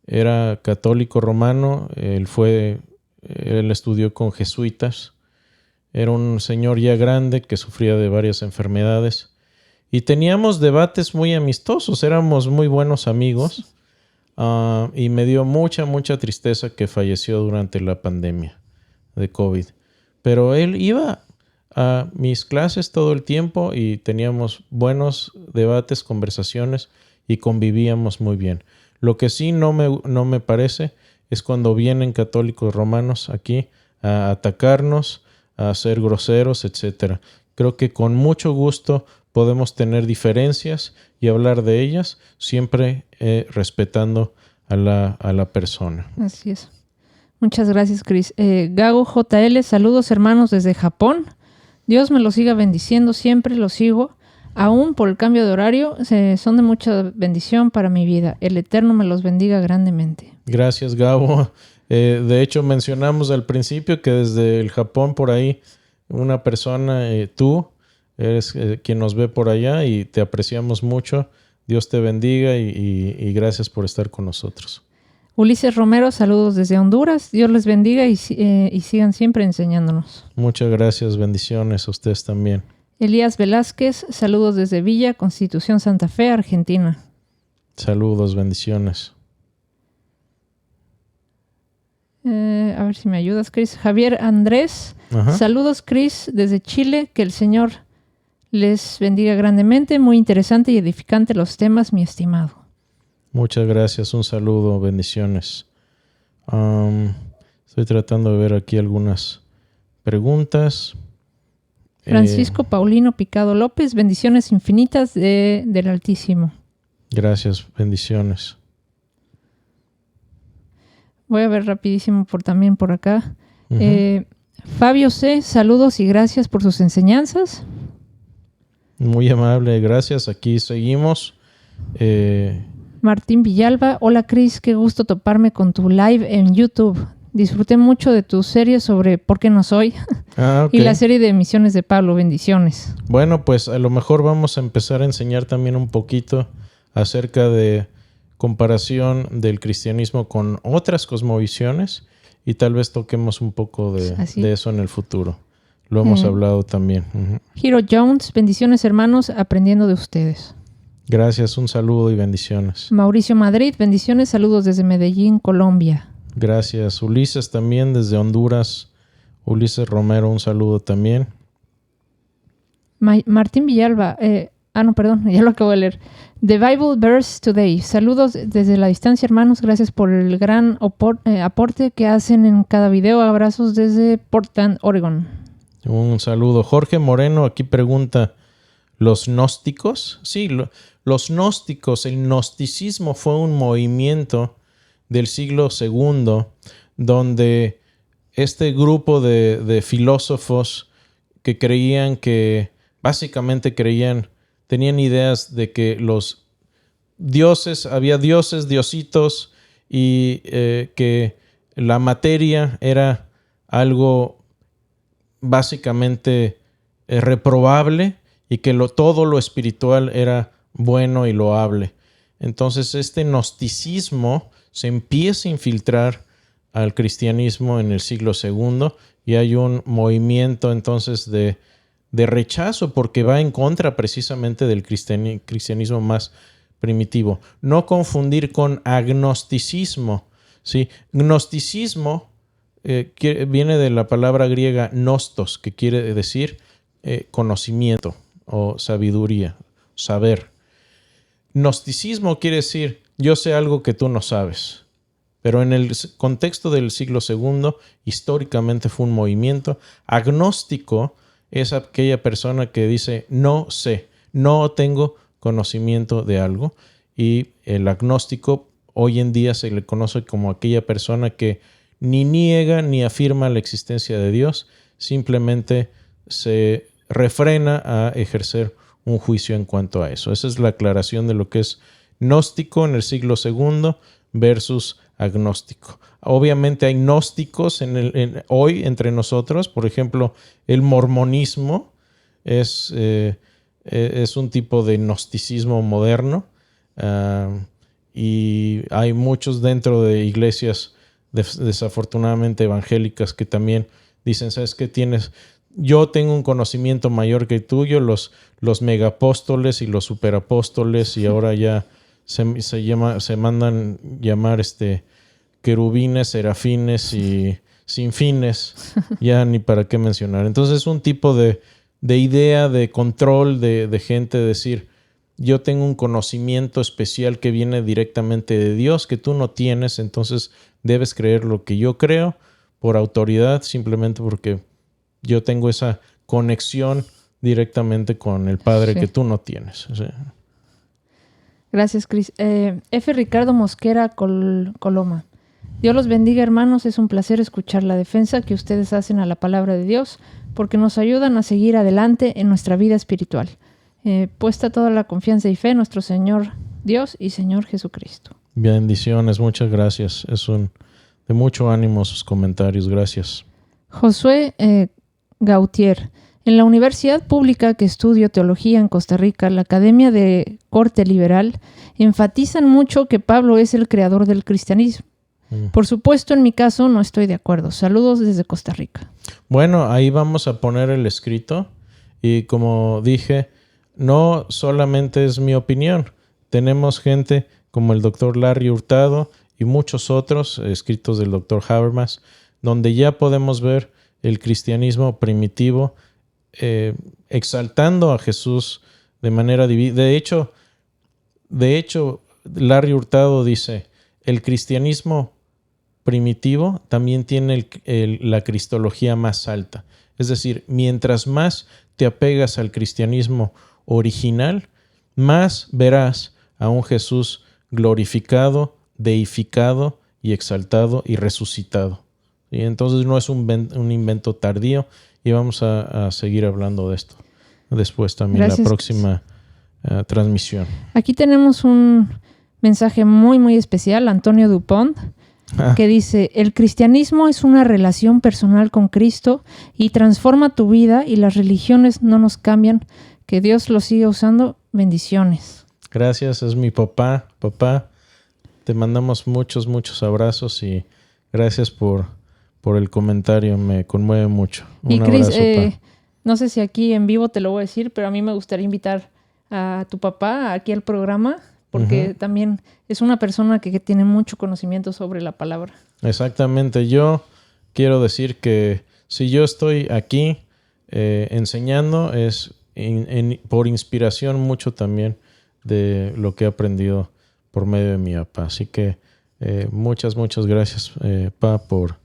era católico romano. Él estudió con jesuitas. Era un señor ya grande que sufría de varias enfermedades. Y teníamos debates muy amistosos, éramos muy buenos amigos y me dio mucha tristeza que falleció durante la pandemia de COVID. Pero él iba a mis clases todo el tiempo y teníamos buenos debates, conversaciones y convivíamos muy bien. Lo que sí no me parece es cuando vienen católicos romanos aquí a atacarnos, a ser groseros, etc. Creo que con mucho gusto podemos tener diferencias y hablar de ellas, siempre respetando a la persona. Así es. Muchas gracias, Chris. Gago JL, saludos hermanos desde Japón. Dios me los siga bendiciendo, siempre los sigo. Aún por el cambio de horario, son de mucha bendición para mi vida. El Eterno me los bendiga grandemente. Gracias, Gabo. De hecho, mencionamos al principio que desde el Japón por ahí, una persona, tú, eres quien nos ve por allá y te apreciamos mucho. Dios te bendiga y gracias por estar con nosotros. Ulises Romero, saludos desde Honduras. Dios les bendiga y sigan siempre enseñándonos. Muchas gracias, bendiciones a ustedes también. Elías Velázquez, saludos desde Villa Constitución Santa Fe, Argentina. Saludos, bendiciones. A ver si me ayudas, Chris. Javier Andrés, Ajá. saludos, Chris, desde Chile. Que el Señor les bendiga grandemente. Muy interesante y edificante los temas, mi estimado. Muchas gracias, un saludo, bendiciones. Estoy tratando de ver aquí algunas preguntas. Francisco Paulino Picado López, bendiciones infinitas del Altísimo. Gracias, bendiciones. Voy a ver rapidísimo también por acá. Uh-huh. Fabio C., saludos y gracias por sus enseñanzas. Muy amable, gracias. Aquí seguimos. Martín Villalba, hola Cris, qué gusto toparme con tu live en YouTube. Disfruté mucho de tu serie sobre ¿Por qué no soy? Okay. Y la serie de Misiones de Pablo, bendiciones. Bueno, pues a lo mejor vamos a empezar a enseñar también un poquito acerca de comparación del cristianismo con otras cosmovisiones y tal vez toquemos un poco de eso en el futuro. Lo hemos hablado también. Uh-huh. Hiro Jones, bendiciones hermanos, aprendiendo de ustedes. Gracias, un saludo y bendiciones. Mauricio Madrid, bendiciones, saludos desde Medellín, Colombia. Gracias. Ulises también desde Honduras. Ulises Romero, un saludo también. Martín Villalba, no, perdón, ya lo acabo de leer. The Bible Verse Today. Saludos desde la distancia, hermanos. Gracias por el gran aporte que hacen en cada video. Abrazos desde Portland, Oregon. Un saludo. Jorge Moreno aquí pregunta, ¿los gnósticos? Sí, los gnósticos, el gnosticismo fue un movimiento del siglo II donde este grupo de filósofos que creían que, básicamente tenían ideas de que los dioses, había dioses, diositos y que la materia era algo básicamente reprobable y que todo lo espiritual era bueno y loable. Entonces este gnosticismo se empieza a infiltrar al cristianismo en el siglo II y hay un movimiento entonces de rechazo porque va en contra precisamente del cristianismo más primitivo. No confundir con agnosticismo, ¿sí? Gnosticismo viene de la palabra griega gnostos, que quiere decir conocimiento o sabiduría, saber. Gnosticismo quiere decir yo sé algo que tú no sabes. Pero en el contexto del siglo II, históricamente fue un movimiento. Agnóstico es aquella persona que dice no sé, no tengo conocimiento de algo. Y el agnóstico hoy en día se le conoce como aquella persona que ni niega ni afirma la existencia de Dios, simplemente se refrena a ejercer un juicio en cuanto a eso. Esa es la aclaración de lo que es gnóstico en el siglo II versus agnóstico. Obviamente hay gnósticos hoy entre nosotros. Por ejemplo, el mormonismo es un tipo de gnosticismo moderno y hay muchos dentro de iglesias desafortunadamente evangélicas que también dicen, ¿sabes qué tienes? Yo tengo un conocimiento mayor que el tuyo, los megapóstoles y los superapóstoles, y ahora ya se mandan llamar querubines, serafines y sinfines, ya ni para qué mencionar. Entonces es un tipo de idea de control de gente, decir, yo tengo un conocimiento especial que viene directamente de Dios que tú no tienes, entonces debes creer lo que yo creo por autoridad, simplemente porque yo tengo esa conexión directamente con el Padre Sí. que tú no tienes. Sí. Gracias, Cris. F. Ricardo Mosquera Coloma. Dios los bendiga, hermanos. Es un placer escuchar la defensa que ustedes hacen a la palabra de Dios, porque nos ayudan a seguir adelante en nuestra vida espiritual. Puesta toda la confianza y fe en nuestro Señor Dios y Señor Jesucristo. Bendiciones, muchas gracias. De mucho ánimo sus comentarios. Gracias. Josué Gautier. En la universidad pública que estudio teología en Costa Rica, la Academia de Corte Liberal, enfatizan mucho que Pablo es el creador del cristianismo. Por supuesto, en mi caso no estoy de acuerdo. Saludos desde Costa Rica. Bueno, ahí vamos a poner el escrito y como dije, no solamente es mi opinión. Tenemos gente como el doctor Larry Hurtado y muchos otros escritos del doctor Habermas, donde ya podemos ver el cristianismo primitivo exaltando a Jesús de manera divina. De hecho, Larry Hurtado dice, el cristianismo primitivo también tiene la cristología más alta. Es decir, mientras más te apegas al cristianismo original, más verás a un Jesús glorificado, deificado y exaltado y resucitado. Y entonces no es un invento tardío y vamos a seguir hablando de esto después también. Gracias. La próxima transmisión. Aquí tenemos un mensaje muy, muy especial, Antonio Dupont, que dice, el cristianismo es una relación personal con Cristo y transforma tu vida y las religiones no nos cambian. Que Dios lo siga usando. Bendiciones. Gracias, es mi papá. Papá, te mandamos muchos, muchos abrazos y gracias por el comentario. Me conmueve mucho. Y Un Cris, abrazo, pa. no sé si aquí en vivo te lo voy a decir, pero a mí me gustaría invitar a tu papá aquí al programa, porque también es una persona que tiene mucho conocimiento sobre la palabra. Exactamente. Yo quiero decir que si yo estoy aquí enseñando es por inspiración mucho también de lo que he aprendido por medio de mi papá. Así que muchas, muchas gracias, Pa, por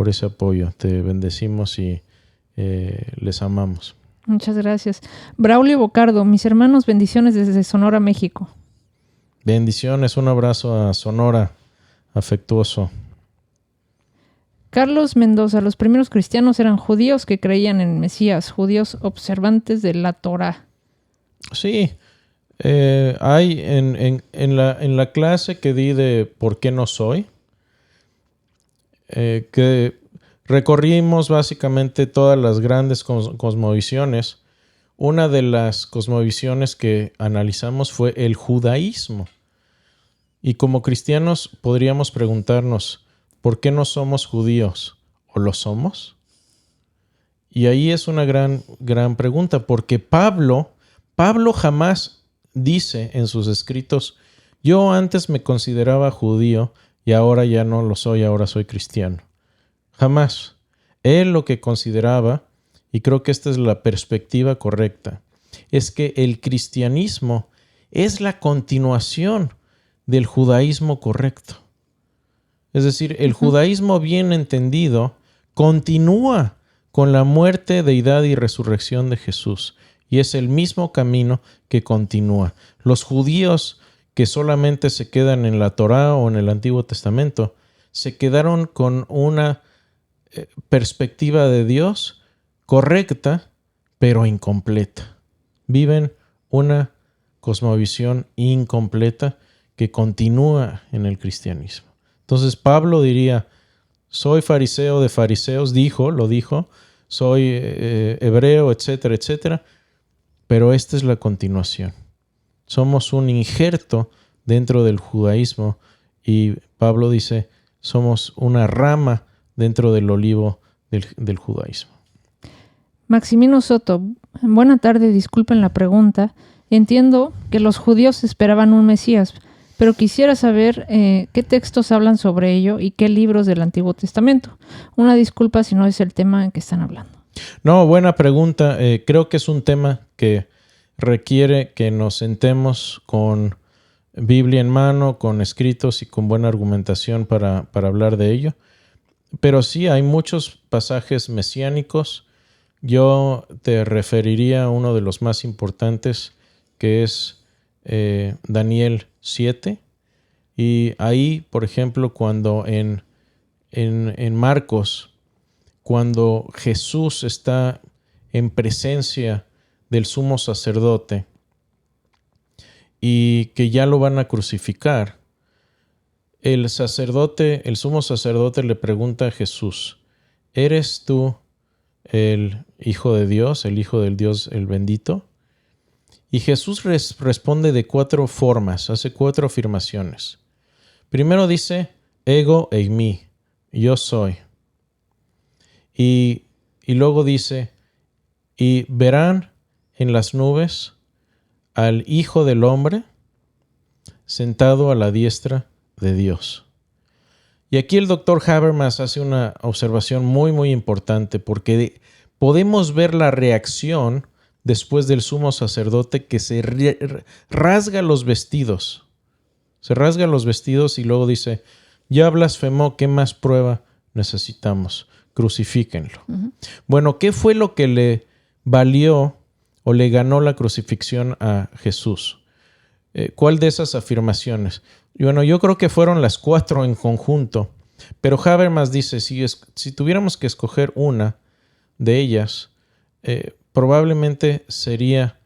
ese apoyo. Te bendecimos y les amamos. Muchas gracias. Braulio Bocardo, mis hermanos, bendiciones desde Sonora, México. Bendiciones, un abrazo a Sonora, afectuoso. Carlos Mendoza, los primeros cristianos eran judíos que creían en Mesías, judíos observantes de la Torá. Sí, hay en la clase que di de ¿Por qué no soy? Que recorrimos básicamente todas las grandes cosmovisiones. Una de las cosmovisiones que analizamos fue el judaísmo. Y como cristianos podríamos preguntarnos, ¿por qué no somos judíos? ¿O lo somos? Y ahí es una gran, gran pregunta, porque Pablo jamás dice en sus escritos, yo antes me consideraba judío y ahora ya no lo soy, ahora soy cristiano. Jamás. Él lo que consideraba, y creo que esta es la perspectiva correcta, es que el cristianismo es la continuación del judaísmo correcto. Es decir, el judaísmo bien entendido continúa con la muerte, deidad y resurrección de Jesús. Y es el mismo camino que continúa. Los judíos que solamente se quedan en la Torá o en el Antiguo Testamento, se quedaron con una perspectiva de Dios correcta, pero incompleta. Viven una cosmovisión incompleta que continúa en el cristianismo. Entonces Pablo diría, soy fariseo de fariseos, lo dijo, soy hebreo, etcétera, etcétera, pero esta es la continuación. Somos un injerto dentro del judaísmo y Pablo dice, somos una rama dentro del olivo del judaísmo. Maximino Soto, buena tarde, disculpen la pregunta. Entiendo que los judíos esperaban un Mesías, pero quisiera saber qué textos hablan sobre ello y qué libros del Antiguo Testamento. Una disculpa si no es el tema en que están hablando. No, buena pregunta. Creo que es un tema que requiere que nos sentemos con Biblia en mano, con escritos y con buena argumentación para hablar de ello. Pero sí, hay muchos pasajes mesiánicos yo te referiría a uno de los más importantes, que es Daniel 7. Y ahí, por ejemplo, cuando en Marcos, cuando Jesús está en presencia del sumo sacerdote y que ya lo van a crucificar, el sumo sacerdote le pregunta a Jesús: ¿eres tú el Hijo de Dios, el Hijo del Dios, el bendito? Y Jesús responde de 4 formas, hace 4 afirmaciones. Primero dice, ego eimi, yo soy. Y luego dice, y verán en las nubes al Hijo del Hombre sentado a la diestra de Dios. Y aquí el doctor Habermas hace una observación muy, muy importante, porque podemos ver la reacción después del sumo sacerdote, que se rasga los vestidos. Se rasga los vestidos y luego dice, ya blasfemó, ¿qué más prueba necesitamos? Crucifíquenlo. Uh-huh. Bueno, ¿qué fue lo que le valió o le ganó la crucifixión a Jesús? ¿Cuál de esas afirmaciones? Y bueno, yo creo que fueron las 4 en conjunto, pero Habermas dice, si tuviéramos que escoger una de ellas, probablemente sería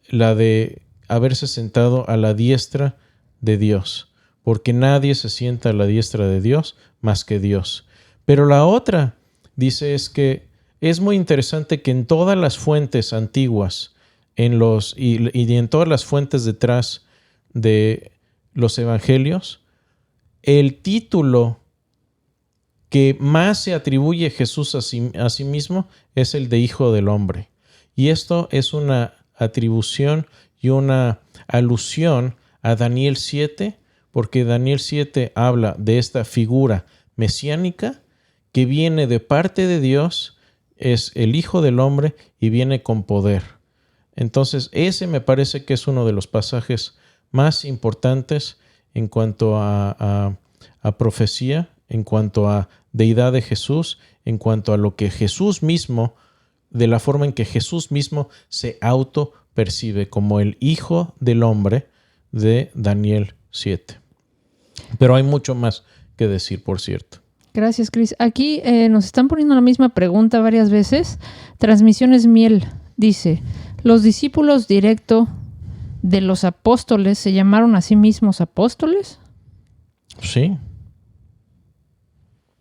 la de haberse sentado a la diestra de Dios, porque nadie se sienta a la diestra de Dios más que Dios. Pero la otra, dice, es que es muy interesante que en todas las fuentes antiguas, y en todas las fuentes detrás de los evangelios, el título que más se atribuye a Jesús a sí mismo es el de Hijo del Hombre. Y esto es una atribución y una alusión a Daniel 7, porque Daniel 7 habla de esta figura mesiánica que viene de parte de Dios, es el Hijo del Hombre y viene con poder. Entonces, ese me parece que es uno de los pasajes más importantes en cuanto a profecía, en cuanto a deidad de Jesús, en cuanto a lo que Jesús mismo, de la forma en que Jesús mismo se autopercibe como el Hijo del Hombre de Daniel 7. Pero hay mucho más que decir, por cierto. Gracias, Chris. Aquí nos están poniendo la misma pregunta varias veces. Transmisiones Miel dice, ¿los discípulos directo de los apóstoles se llamaron a sí mismos apóstoles? Sí.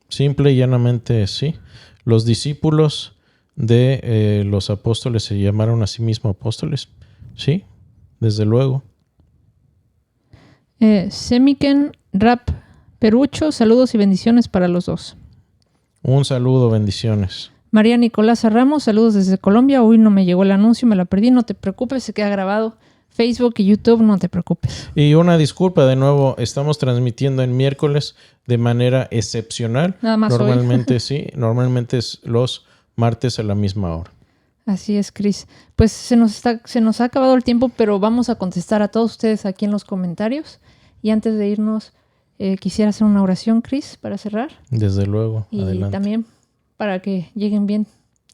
Simple y llanamente sí. Los discípulos de los apóstoles se llamaron a sí mismos apóstoles. Sí, desde luego. Semiken Rap Perucho, saludos y bendiciones para los dos. Un saludo, bendiciones. María Nicolás Ramos, saludos desde Colombia. Hoy no me llegó el anuncio, me la perdí. No te preocupes, se queda grabado. Facebook y YouTube, no te preocupes. Y una disculpa de nuevo, estamos transmitiendo en miércoles de manera excepcional. Nada más normalmente hoy. Sí, normalmente es los martes a la misma hora. Así es, Chris. Pues se nos ha acabado el tiempo, pero vamos a contestar a todos ustedes aquí en los comentarios. Y antes de irnos, quisiera hacer una oración, Chris, para cerrar. Desde luego, y adelante. También para que lleguen bien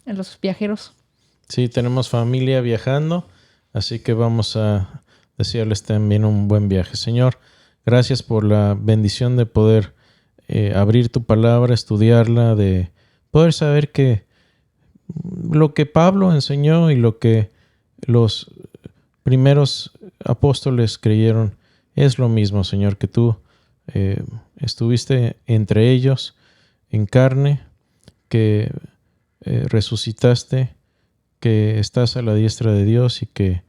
los viajeros. Sí, tenemos familia viajando, así que vamos a desearles también un buen viaje. Señor, gracias por la bendición de poder abrir tu palabra, estudiarla, de poder saber que lo que Pablo enseñó y lo que los primeros apóstoles creyeron es lo mismo, Señor, que tú estuviste entre ellos en carne, que resucitaste, que estás a la diestra de Dios y que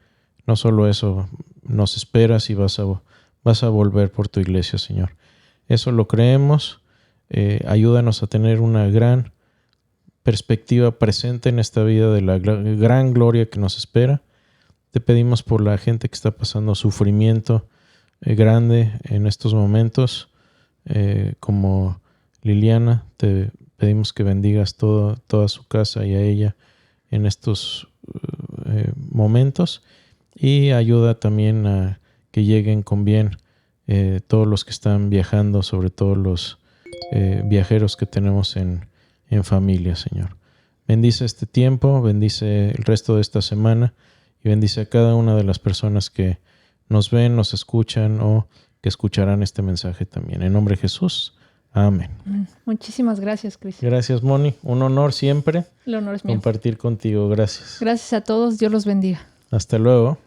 no solo eso, nos esperas y vas a volver por tu iglesia, Señor. Eso lo creemos. Ayúdanos a tener una gran perspectiva presente en esta vida de la gran gloria que nos espera. Te pedimos por la gente que está pasando sufrimiento grande en estos momentos, como Liliana. Te pedimos que bendigas toda su casa y a ella en estos momentos, y ayuda también a que lleguen con bien todos los que están viajando, sobre todo los viajeros que tenemos en familia, Señor. Bendice este tiempo, bendice el resto de esta semana y bendice a cada una de las personas que nos ven, nos escuchan o que escucharán este mensaje también. En nombre de Jesús, amén. Muchísimas gracias, Cris. Gracias, Moni. Un honor siempre El honor es mío. compartir contigo. Gracias. Gracias a todos. Dios los bendiga. Hasta luego.